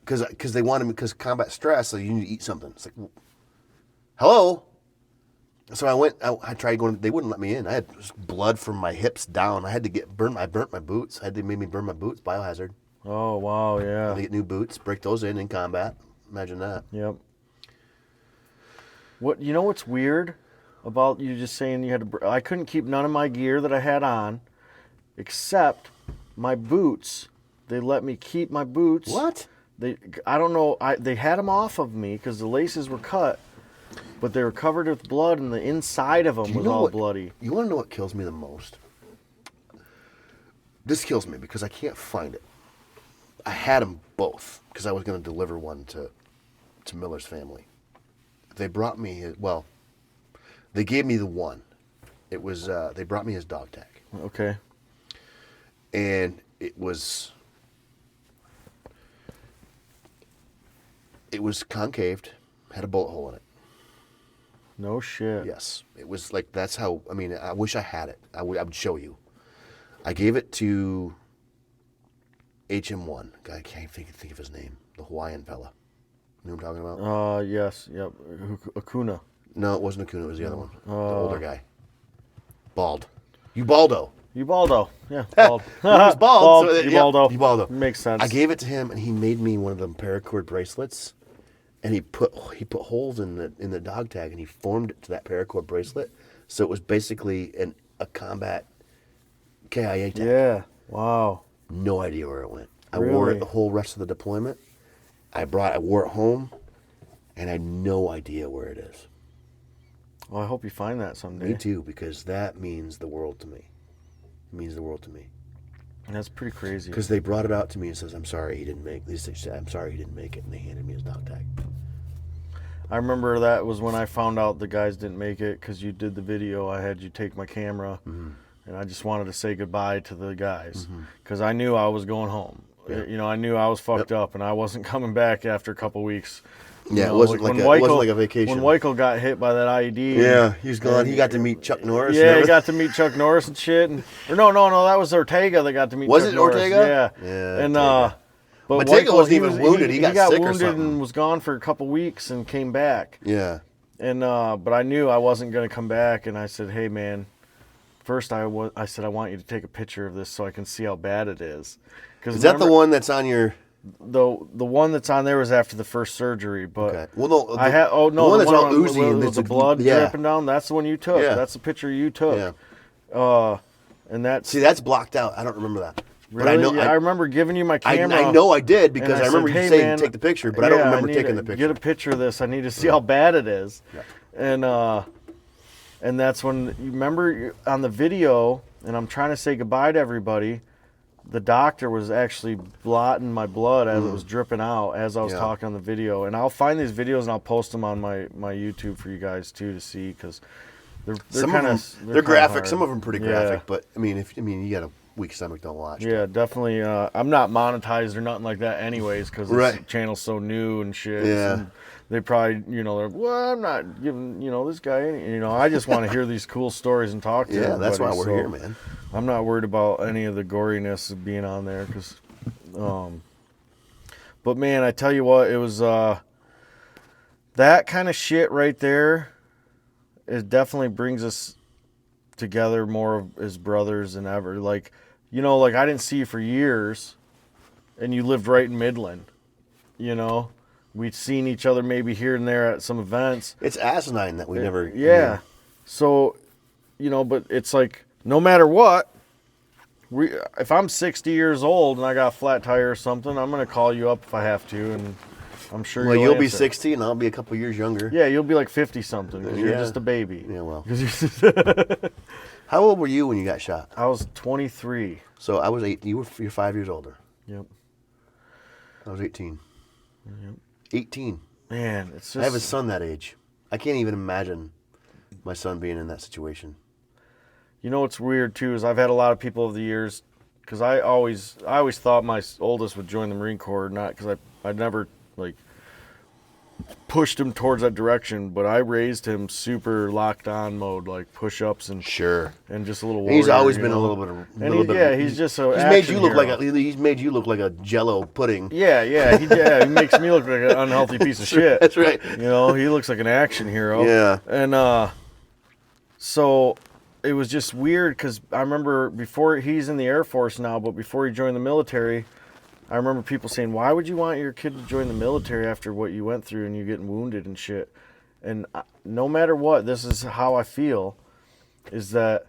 Because they wanted me, because combat stress, so you need to eat something. It's like, hello? So I went, I tried going, they wouldn't let me in. I had blood from my hips down. I had to I burnt my boots. They made me burn my boots, biohazard. Oh, wow, yeah. I had to get new boots, break those in combat. Imagine that. Yep. What's weird about you just saying you had to... I couldn't keep none of my gear that I had on, except my boots. They let me keep my boots. What? I don't know. They had them off of me because the laces were cut, but they were covered with blood, and the inside of them was all bloody. You want to know what kills me the most? This kills me because I can't find it. I had them both because I was going to deliver one to Miller's family. They brought me they gave me the one. It was they brought me his dog tag. Okay. And it was concaved, had a bullet hole in it. No shit. Yes, it was like that's how. I mean, I wish I had it. I would show you. I gave it to HM1 guy. I can't think of his name. The Hawaiian fella. You know what I'm talking about? Yes, yep. Acuna. No, it wasn't Acuna. It was the other one. The older guy. Bald. Ubaldo. Ubaldo. Yeah, bald. He was bald. So, Ubaldo. Ubaldo. Makes sense. I gave it to him, and he made me one of them paracord bracelets. And he put holes in the dog tag, and he formed it to that paracord bracelet. So it was basically a combat KIA tag. Yeah. Wow. No idea where it went. I Really? wore it the whole rest of the deployment. I wore it home, and I had no idea where it is. Well, I hope you find that someday. Me too, because that means the world to me. It means the world to me. That's pretty crazy. Because they brought it out to me and says, "I'm sorry he didn't make." They said, "I'm sorry he didn't make it," and they handed me his dog tag. I remember that was when I found out the guys didn't make it because you did the video. I had you take my camera, and I just wanted to say goodbye to the guys because I knew I was going home. Yeah. I knew I was fucked up, and I wasn't coming back after a couple weeks. Yeah, it wasn't like a vacation. When Weichel got hit by that IED. Yeah, he's gone. He got to meet Chuck Norris. Yeah, he got to meet Chuck Norris and shit. No, that was Ortega that got to meet Chuck Norris. Was it Ortega? Yeah. Yeah. And But Matejka Weichel, wasn't even wounded. He got sick or wounded something. and was gone for a couple weeks and came back. Yeah. And but I knew I wasn't going to come back, and I said, "Hey, man, first I said I want you to take a picture of this so I can see how bad it is." Is that the one that's on your? The one that's on there was after the first surgery, but Okay. Well, no. I had the one that's all on- oozy and with it's the blood yeah. dripping down. That's the one you took. Yeah. That's the picture you took. Yeah. And that's See, that's blocked out. I don't remember that. really. But I know. Yeah, I remember giving you my I camera. know I did and because I said, remember you "Hey, saying man, take the picture, but I don't remember need taking to the picture. Get a picture of this. I need to see how bad it is." Yeah. And that's when you remember on the video, and I'm trying to say goodbye to everybody. The doctor was actually blotting my blood as it was dripping out as I was talking on the video. And I'll find these videos and I'll post them on my YouTube for you guys too to see, because they're kind of they're graphic. hard. Some of them pretty Yeah. graphic, but I mean, you got a weak stomach, don't watch. Yeah, definitely. I'm not monetized or nothing like that, anyways, because this channel's so new and shit. Yeah. And they probably, they're, well, I'm not giving, this guy any. I just want to hear these cool stories and talk to Yeah, everybody. that's why we're here, man. I'm not worried about any of the goriness of being on there, because, but man, I tell you what, it was that kind of shit right there. It definitely brings us together more as brothers than ever. Like, I didn't see you for years, and you lived right in Midland. We'd seen each other maybe here and there at some events. It's asinine that we never. Yeah. So, but it's like, no matter what, if I'm 60 years old and I got a flat tire or something, I'm going to call you up if I have to, and I'm sure you'll be answer. 60 and I'll be a couple years younger. Yeah, you'll be like 50-something because you're just a baby. Yeah, well. 'Cause you're How old were you when you got shot? I was 23. So I was 8. You're 5 years older. Yep. I was 18. Yep. 18. Man, it's just... I have a son that age. I can't even imagine my son being in that situation. What's weird too is I've had a lot of people over the years, because I always thought my oldest would join the Marine Corps, not because I never pushed him towards that direction, but I raised him super locked on mode, like push-ups and and just a little warrior. He's always been a little bit of he's just so he's made you look like a Jello pudding. He makes me look like an unhealthy piece of shit. That's right. He looks like an action hero. Yeah. And so it was just weird, because I remember before, he's in the Air Force now, but before he joined the military, I remember people saying, "Why would you want your kid to join the military after what you went through and you getting wounded and shit?" And no matter what, this is how I feel, is that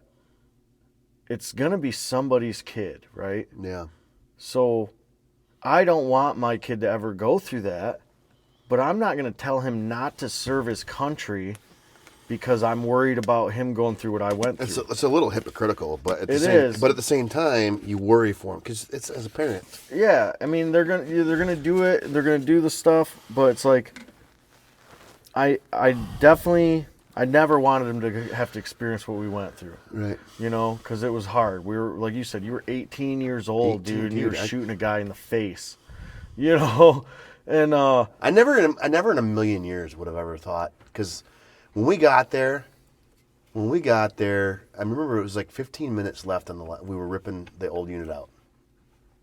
it's going to be somebody's kid, right? Yeah. So I don't want my kid to ever go through that, but I'm not going to tell him not to serve his country because I'm worried about him going through what I went through. It's a little hypocritical, but at the same time, you worry for him because it's as a parent. Yeah, I mean they're gonna do it. They're gonna do the stuff, but it's like I never wanted him to have to experience what we went through. Right. Because it was hard. We were, like you said, you were 18 years old, dude. And you were shooting a guy in the face. And I never in a million years would have ever thought, because when we got there, I remember it was like 15 minutes left on we were ripping the old unit out.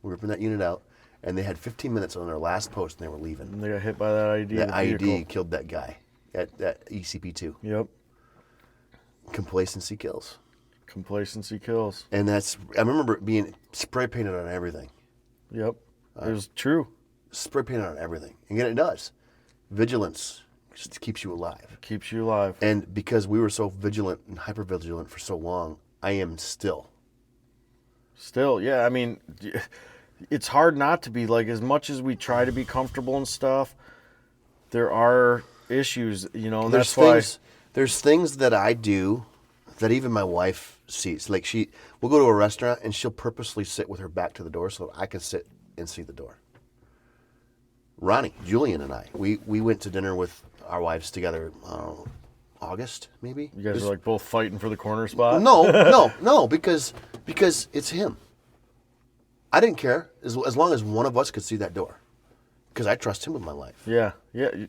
We were ripping that unit out, and they had 15 minutes on their last post, and they were leaving. And they got hit by that ID. That IED killed that guy at ECP2. Yep. Complacency kills. Complacency kills. And I remember it being spray painted on everything. Yep. It was true. Spray painted on everything. And yet it does. Vigilance just keeps you alive. Keeps you alive. And because we were so vigilant and hyper vigilant for so long, I am still. Still, yeah. I mean, it's hard not to be. Like, as much as we try to be comfortable and stuff, there are issues, and that's why. There's things that I do that even my wife sees. Like, we'll go to a restaurant and she'll purposely sit with her back to the door so that I can sit and see the door. Ronnie, Julian, and I, we went to dinner with our wives together, August, maybe? You guys are like both fighting for the corner spot? No, because it's him. I didn't care as long as one of us could see that door, because I trust him with my life. Yeah. You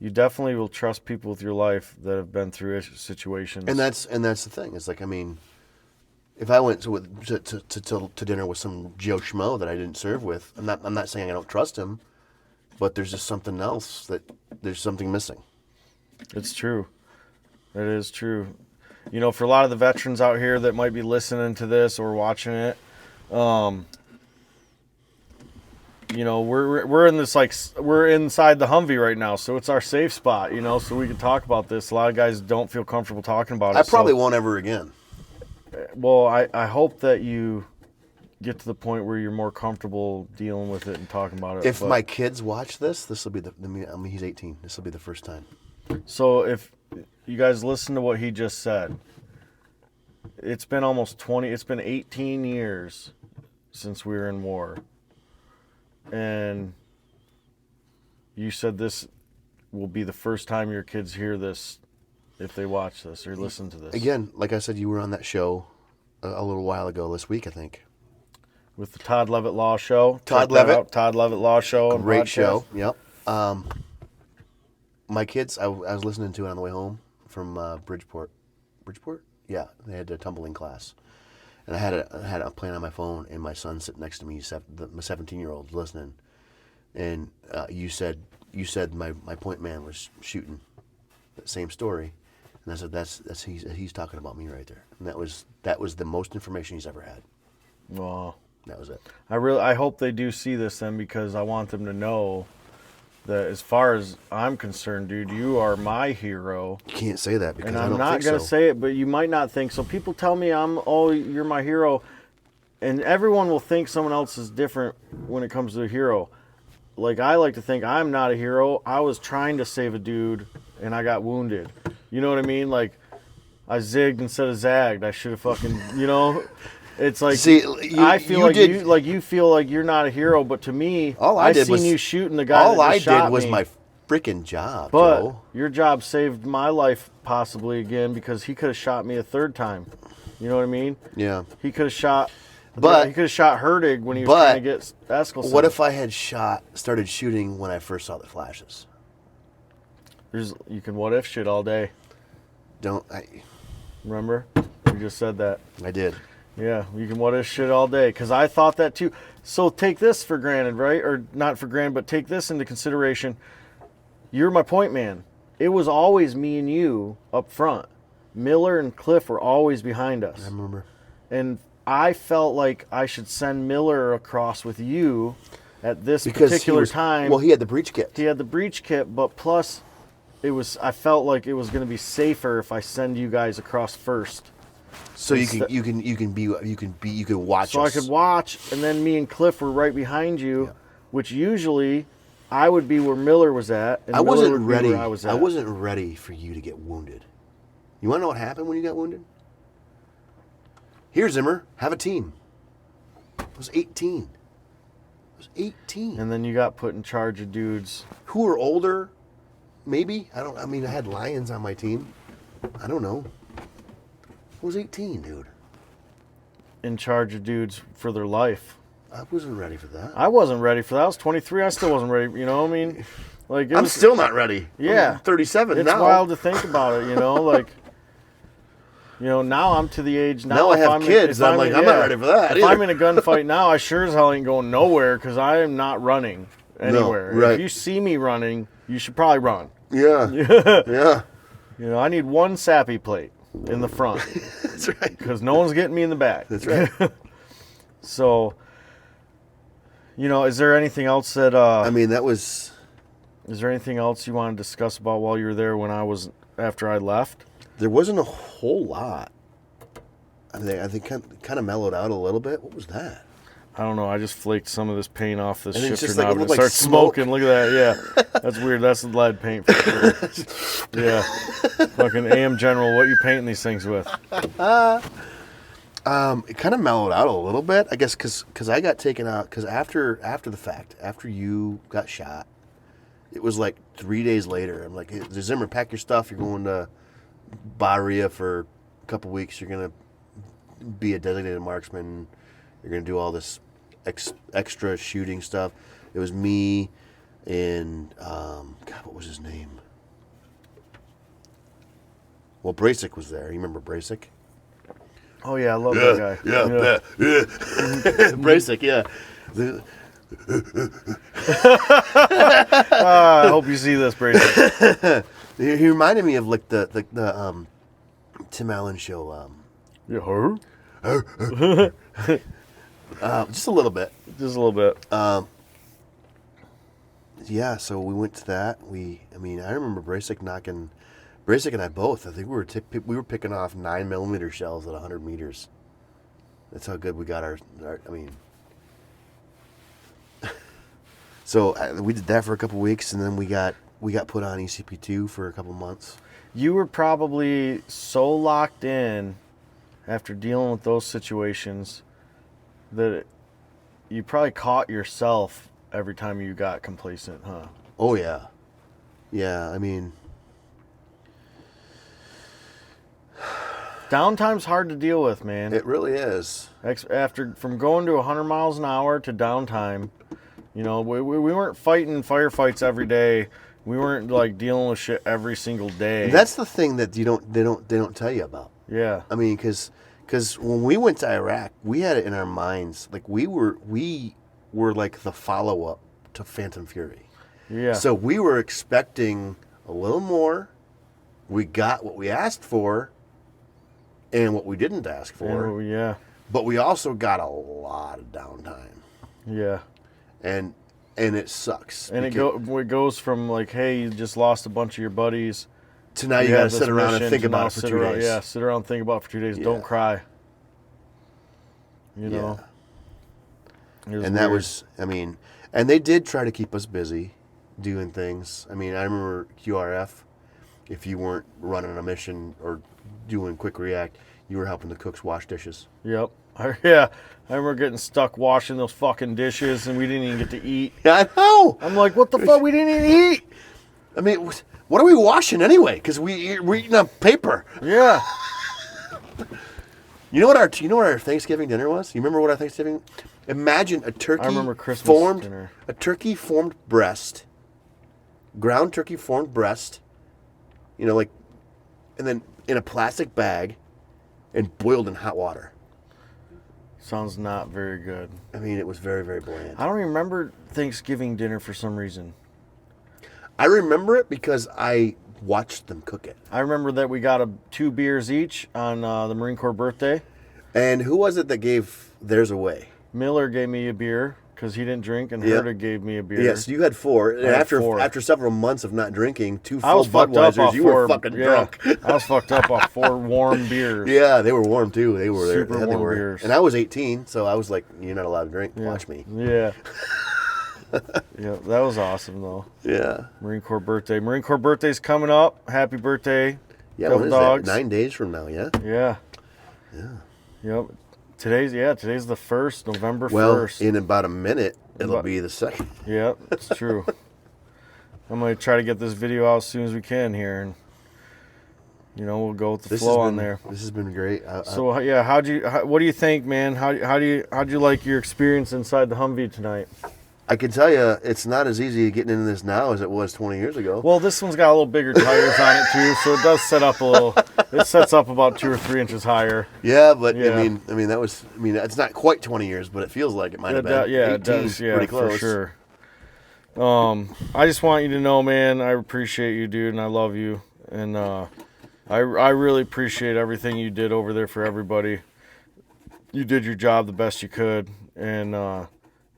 definitely will trust people with your life that have been through situations. And that's the thing. It's like, I mean, if I went to dinner with some Joe Schmo that I didn't serve with, I'm not saying I don't trust him, but there's just something else there's something missing. It's true. It is true. For a lot of the veterans out here that might be listening to this or watching it, we're in this we're inside the Humvee right now, so it's our safe spot. So we can talk about this. A lot of guys don't feel comfortable talking about it. I probably won't ever again. Well, I hope that you get to the point where you're more comfortable dealing with it and talking about it. If my kids watch this will be he's 18. This will be the first time. So if you guys listen to what he just said, it's been it's been 18 years since we were in war. And you said this will be the first time your kids hear this if they watch this or listen to this. Again, like I said, you were on that show a little while ago this week, I think. With the Todd Levitt Law Show. Todd Levitt Law Show. Great show. Yep. My kids, I was listening to it on the way home from Bridgeport. Bridgeport? Yeah, they had a tumbling class. And I had it playing on my phone, and my son sitting next to me, my 17-year-old, listening. And you said my point man was shooting that same story, and I said that's he's talking about me right there. And that was the most information he's ever had. Wow. That was it. I hope they do see this then, because I want them to know that as far as I'm concerned, dude, you are my hero. You can't say that because and I I'm don't not think gonna so. say it, but you might not think so. People tell me you're my hero, and everyone will think someone else is different when it comes to a hero. I like to think I'm not a hero. I was trying to save a dude, and I got wounded. You know what I mean? Like, I zigged instead of zagged. I should have fucking, It's like, see, I feel you feel like you're not a hero, but to me, I seen you shooting the guy. All that just shot I did was me. my freaking job, But Joe. your job saved my life possibly again, because he could have shot me a third time. You know what I mean? Yeah. He could have shot. But he could have shot Herdig when he was trying to get Eskelson. What if I had started shooting when I first saw the flashes? You can what if shit all day. Remember? You just said that. I did. Yeah, you can what if shit all day, because I thought that too. So take this for granted, right? Or not for granted, but take this into consideration. You're my point man. It was always me and you up front. Miller and Cliff were always behind us. I remember. And I felt like I should send Miller across with you at this particular time. Well, he had the breach kit. He had the breach kit, but plus, I felt like it was going to be safer if I send you guys across first. So you can watch. So us. I could watch, and then me and Cliff were right behind you, Yeah. which usually I would be where Miller was at, and Miller would be where I was at. I wasn't ready for you to get wounded. You want to know what happened when you got wounded? Here, Zimmer, have a team. I was 18. And then you got put in charge of dudes who were older, maybe. I had Lions on my team. I don't know. I was 18, dude. in charge of dudes for their life. I wasn't ready for that. I wasn't ready for that. I was 23. I still wasn't ready. You know what I mean? I'm still not ready. Yeah. I'm 37 it's now. It's wild to think about it, now I'm to the age now. Now I have kids. I'm not ready for that. If I'm in a gunfight now, I sure as hell ain't going nowhere, because I am not running anywhere. No, right. If you see me running, you should probably run. Yeah. Yeah. I need one sappy plate in the front. That's right. Because no one's getting me in the back. That's right. So, is there anything else that... Is there anything else you want to discuss about while you were there after I left? There wasn't a whole lot. I think kind of mellowed out a little bit. What was that? I don't know. I just flaked some of this paint off this shifter just knob. it It starts smoking. Look at that. Yeah. That's weird. That's lead paint for sure. Yeah. Fucking AM General, what you painting these things with? It kind of mellowed out a little bit, I guess, because I got taken out. Because after the fact, after you got shot, it was like 3 days later. I'm like, hey, Zimmer, pack your stuff. You're going to Bahria for a couple weeks. You're going to be a designated marksman. You're going to do all this extra shooting stuff. It was me and, what was his name? Well, Brasic was there. You remember Brasic? Oh yeah, I love that guy. Yeah. Brasic, yeah. I hope you see this, Brady. He reminded me of like the Tim Allen show. Yeah, Just a little bit. just a little bit. Yeah, so we went to that. I remember Brasic and I both. I think we were picking off 9mm shells at 100 meters. That's how good we got our So we did that for a couple weeks, and then we got put on ECP2 for a couple months. You were probably so locked in after dealing with those situations that you probably caught yourself every time you got complacent, huh? Oh yeah, yeah. I mean, downtime's hard to deal with, man. it really is. From going to 100 miles an hour to downtime, we weren't fighting firefights every day. We weren't like dealing with shit every single day. And that's the thing that they don't tell you about. Yeah. I mean, because when we went to Iraq, we had it in our minds like we were like the follow up to Phantom Fury. Yeah. So we were expecting a little more. We got what we asked for, and what we didn't ask for. Yeah. But we also got a lot of downtime. Yeah. And it sucks. And it goes from like, hey, you just lost a bunch of your buddies. To now you got to sit around and think about it for 2 days. Yeah, sit around and think about it for 2 days. Yeah. Don't cry. You know. Yeah. And that was, and they did try to keep us busy doing things. I mean, I remember QRF, if you weren't running a mission or doing quick react, you were helping the cooks wash dishes. Yep. Yeah. I remember getting stuck washing those fucking dishes and we didn't even get to eat. Yeah, I know. I'm like, what the fuck? We didn't even eat. I mean, what are we washing anyway? Because we're eating on paper. Yeah. You know what our Thanksgiving dinner was? You remember what our Thanksgiving? Imagine a turkey. I remember Christmas dinner. A turkey formed breast, ground turkey formed breast. And then in a plastic bag, and boiled in hot water. Sounds not very good. I mean, it was very, very bland. I don't even remember Thanksgiving dinner for some reason. I remember it because I watched them cook it. I remember that we got 2 beers each on the Marine Corps birthday. And who was it that gave theirs away? Miller gave me a beer because he didn't drink, and Yep. Herta gave me a beer. Yes, you had 4. And had 4. after several months of not drinking, 2 I full was fucked up Budweisers, off you 4. were fucking drunk. I was fucked up off 4 warm beers. Yeah, they were warm too. They were Super they warm were. beers. And I was 18, so I was like, "You're not allowed to drink. Yeah. Watch me." Yeah. Yeah, that was awesome though. Yeah. Marine Corps birthday. Marine Corps birthday's coming up. Happy birthday. Yeah. Devil What is Dogs. that? 9 days from now. Yeah. Yeah. Yeah. Yep. Today's the 1st, November 1st. Well, in about a minute, it'll About- be the 2nd. Yeah, it's true. I'm going to try to get this video out as soon as we can here, and we'll go with the flow on there. This has been great. So yeah, what do you think, man? How'd you like your experience inside the Humvee tonight? I can tell you, it's not as easy getting into this now as it was 20 years ago. Well, this one's got a little bigger tires on it too, so it does set up a little. It sets up about 2 or 3 inches higher. Yeah, but Yeah. I mean, it's not quite 20 years, but it feels like it might have been. Yeah, 18, it does. Yeah, pretty close. for sure. I just want you to know, man, I appreciate you, dude, and I love you, and I really appreciate everything you did over there for everybody. You did your job the best you could, and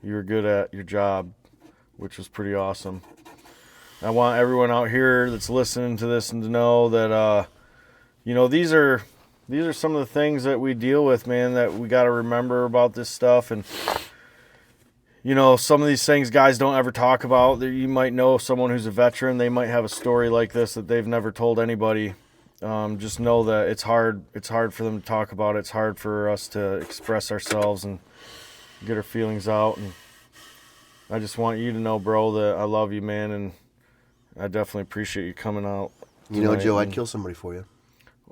you were good at your job, which was pretty awesome. I want everyone out here that's listening to this and to know that these are some of the things that we deal with, man, that we got to remember about this stuff. And some of these things guys don't ever talk about. You might know someone who's a veteran, they might have a story like this that they've never told anybody. Just know that it's hard for them to talk about. It's hard for us to express ourselves and get our feelings out. And I just want you to know, bro, that I love you, man, and I definitely appreciate you coming out tonight. Joe, I'd kill somebody for you.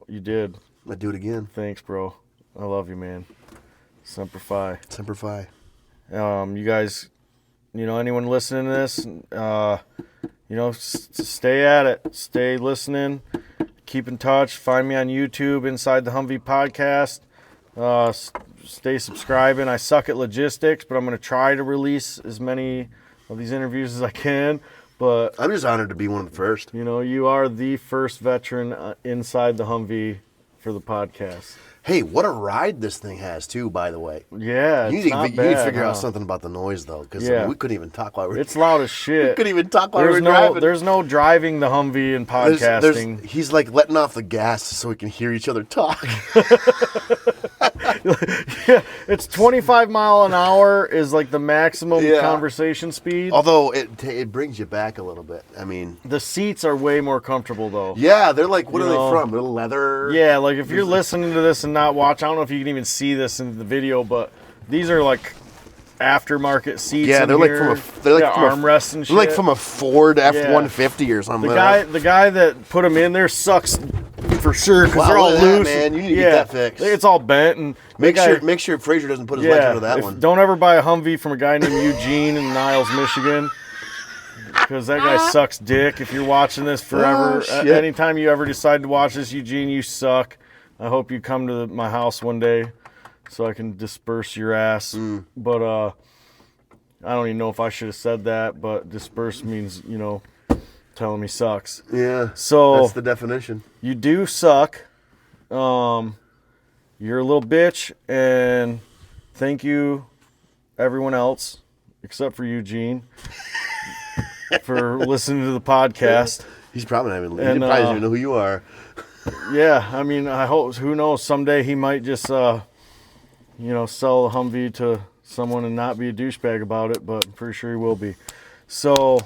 You did. I'd do it again. Thanks, bro. I love you, man. Semper Fi. Semper Fi. You guys, anyone listening to this, stay at it. Stay listening. Keep in touch. Find me on YouTube, Inside the Humvee Podcast. Stay subscribing. I suck at logistics, but I'm going to try to release as many of these interviews as I can. But I'm just honored to be one of the first. you know, you are the first veteran inside the Humvee for the podcast. Hey, what a ride this thing has too, by the way. Yeah, You it's need, not you bad, need to figure huh? out something about the noise though, because Yeah. we couldn't even talk while we were. It's loud as shit. We couldn't even talk while we were driving. There's no driving the Humvee and podcasting. He's like letting off the gas so we can hear each other talk. Yeah, it's 25 mile an hour is like the maximum conversation speed. Although it brings you back a little bit. I mean, The seats are way more comfortable though. yeah, they're like, what You are know, they from? Little leather. Yeah, like if you're listening to this and not watch, I don't know if you can even see this in the video, but these are like aftermarket seats. Yeah, in they're like here. from a armrests and shit. They're like from a Ford F-150 or something. The guy that put them in there sucks for sure because Wow, they're all look at that, loose. man. You need to get that fixed. It's all bent and Make sure Fraser doesn't put his legs under that one. Don't ever buy a Humvee from a guy named Eugene in Niles, Michigan. Because that guy sucks dick. If you're watching this forever, shit. anytime you ever decide to watch this, Eugene, you suck. I hope you come to my house one day so I can disperse your ass. But I don't even know if I should have said that, but disperse means, you know, tell him he sucks. Yeah, So that's the definition. you do suck. You're a little bitch, and thank you, everyone else, except for Eugene, for listening to the podcast. He's probably not even. He And, probably doesn't even know who you are. Yeah, I mean, I hope, who knows, someday he might just, sell a Humvee to someone and not be a douchebag about it, but I'm pretty sure he will be. So,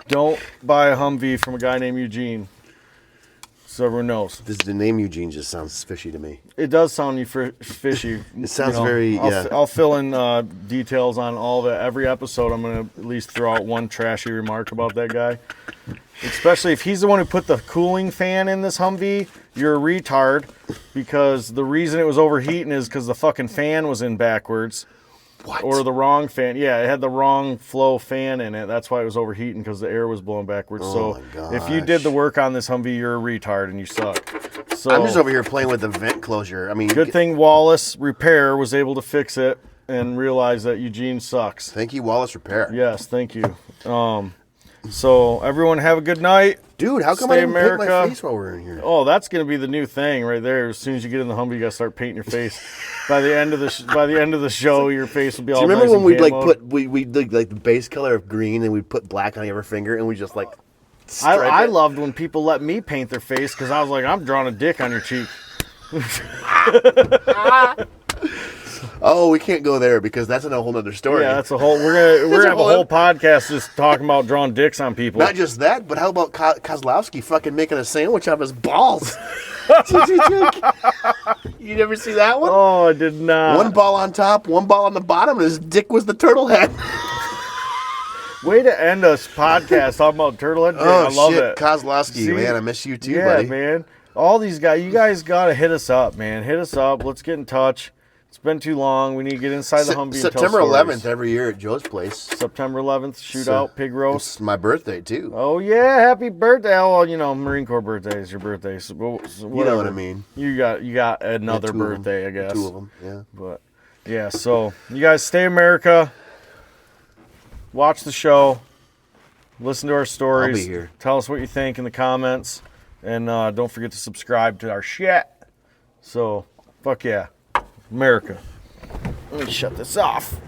don't buy a Humvee from a guy named Eugene, so everyone knows. The name Eugene just sounds fishy to me. It does sound fishy. It sounds very, I'll fill in details on all of it. Every episode, I'm going to at least throw out one trashy remark about that guy. Especially if he's the one who put the cooling fan in this Humvee, you're a retard, because the reason it was overheating is because the fucking fan was in backwards. What? Or the wrong fan. Yeah, it had the wrong flow fan in it. That's why it was overheating, because the air was blowing backwards. Oh so my if you did the work on this Humvee, you're a retard and you suck. So I'm just over here playing with the vent closure. I mean, good thing Wallace Repair was able to fix it and realize that Eugene sucks. Thank you, Wallace Repair. Yes, thank you. So everyone have a good night. Dude, how come I Stay didn't paint my America. face while we're in here? Oh, that's gonna be the new thing right there. As soon as you get in the Humvee, you gotta start painting your face. By the end of the show, your face will be all. Do you remember nice when we'd and like camoed. we'd like the base color of green and we'd put black on every finger and we just like. I it? loved when people let me paint their face because I was like, I'm drawing a dick on your cheek. Oh, we can't go there because that's a whole other story. Yeah, that's a whole. We're gonna have a whole podcast just talking about drawing dicks on people. Not just that, but how about Kozlowski fucking making a sandwich out of his balls? You never see that one? Oh, I did not. One ball on top, one ball on the bottom, and his dick was the turtle head. Way to end us podcast talking about turtlehead dick. Oh, I love shit. it. Kozlowski, See? man, I miss you too, Yeah, buddy. man. All these guys, you guys gotta hit us up, man. Hit us up. Let's get in touch. It's been too long. We need to get inside the Humvee. And tell September stories. 11th every year at Joe's place. September 11th, shootout, pig roast. It's my birthday too. Oh yeah, happy birthday! Oh, well, Marine Corps birthday is your birthday. So You know whatever. what I mean? You got another Two of 'em. birthday, I guess. Two of them, yeah. But yeah, so you guys stay America. Watch the show. Listen to our stories. I'll be here. Tell us what you think in the comments, and don't forget to subscribe to our shit. So fuck yeah, America. Let me shut this off.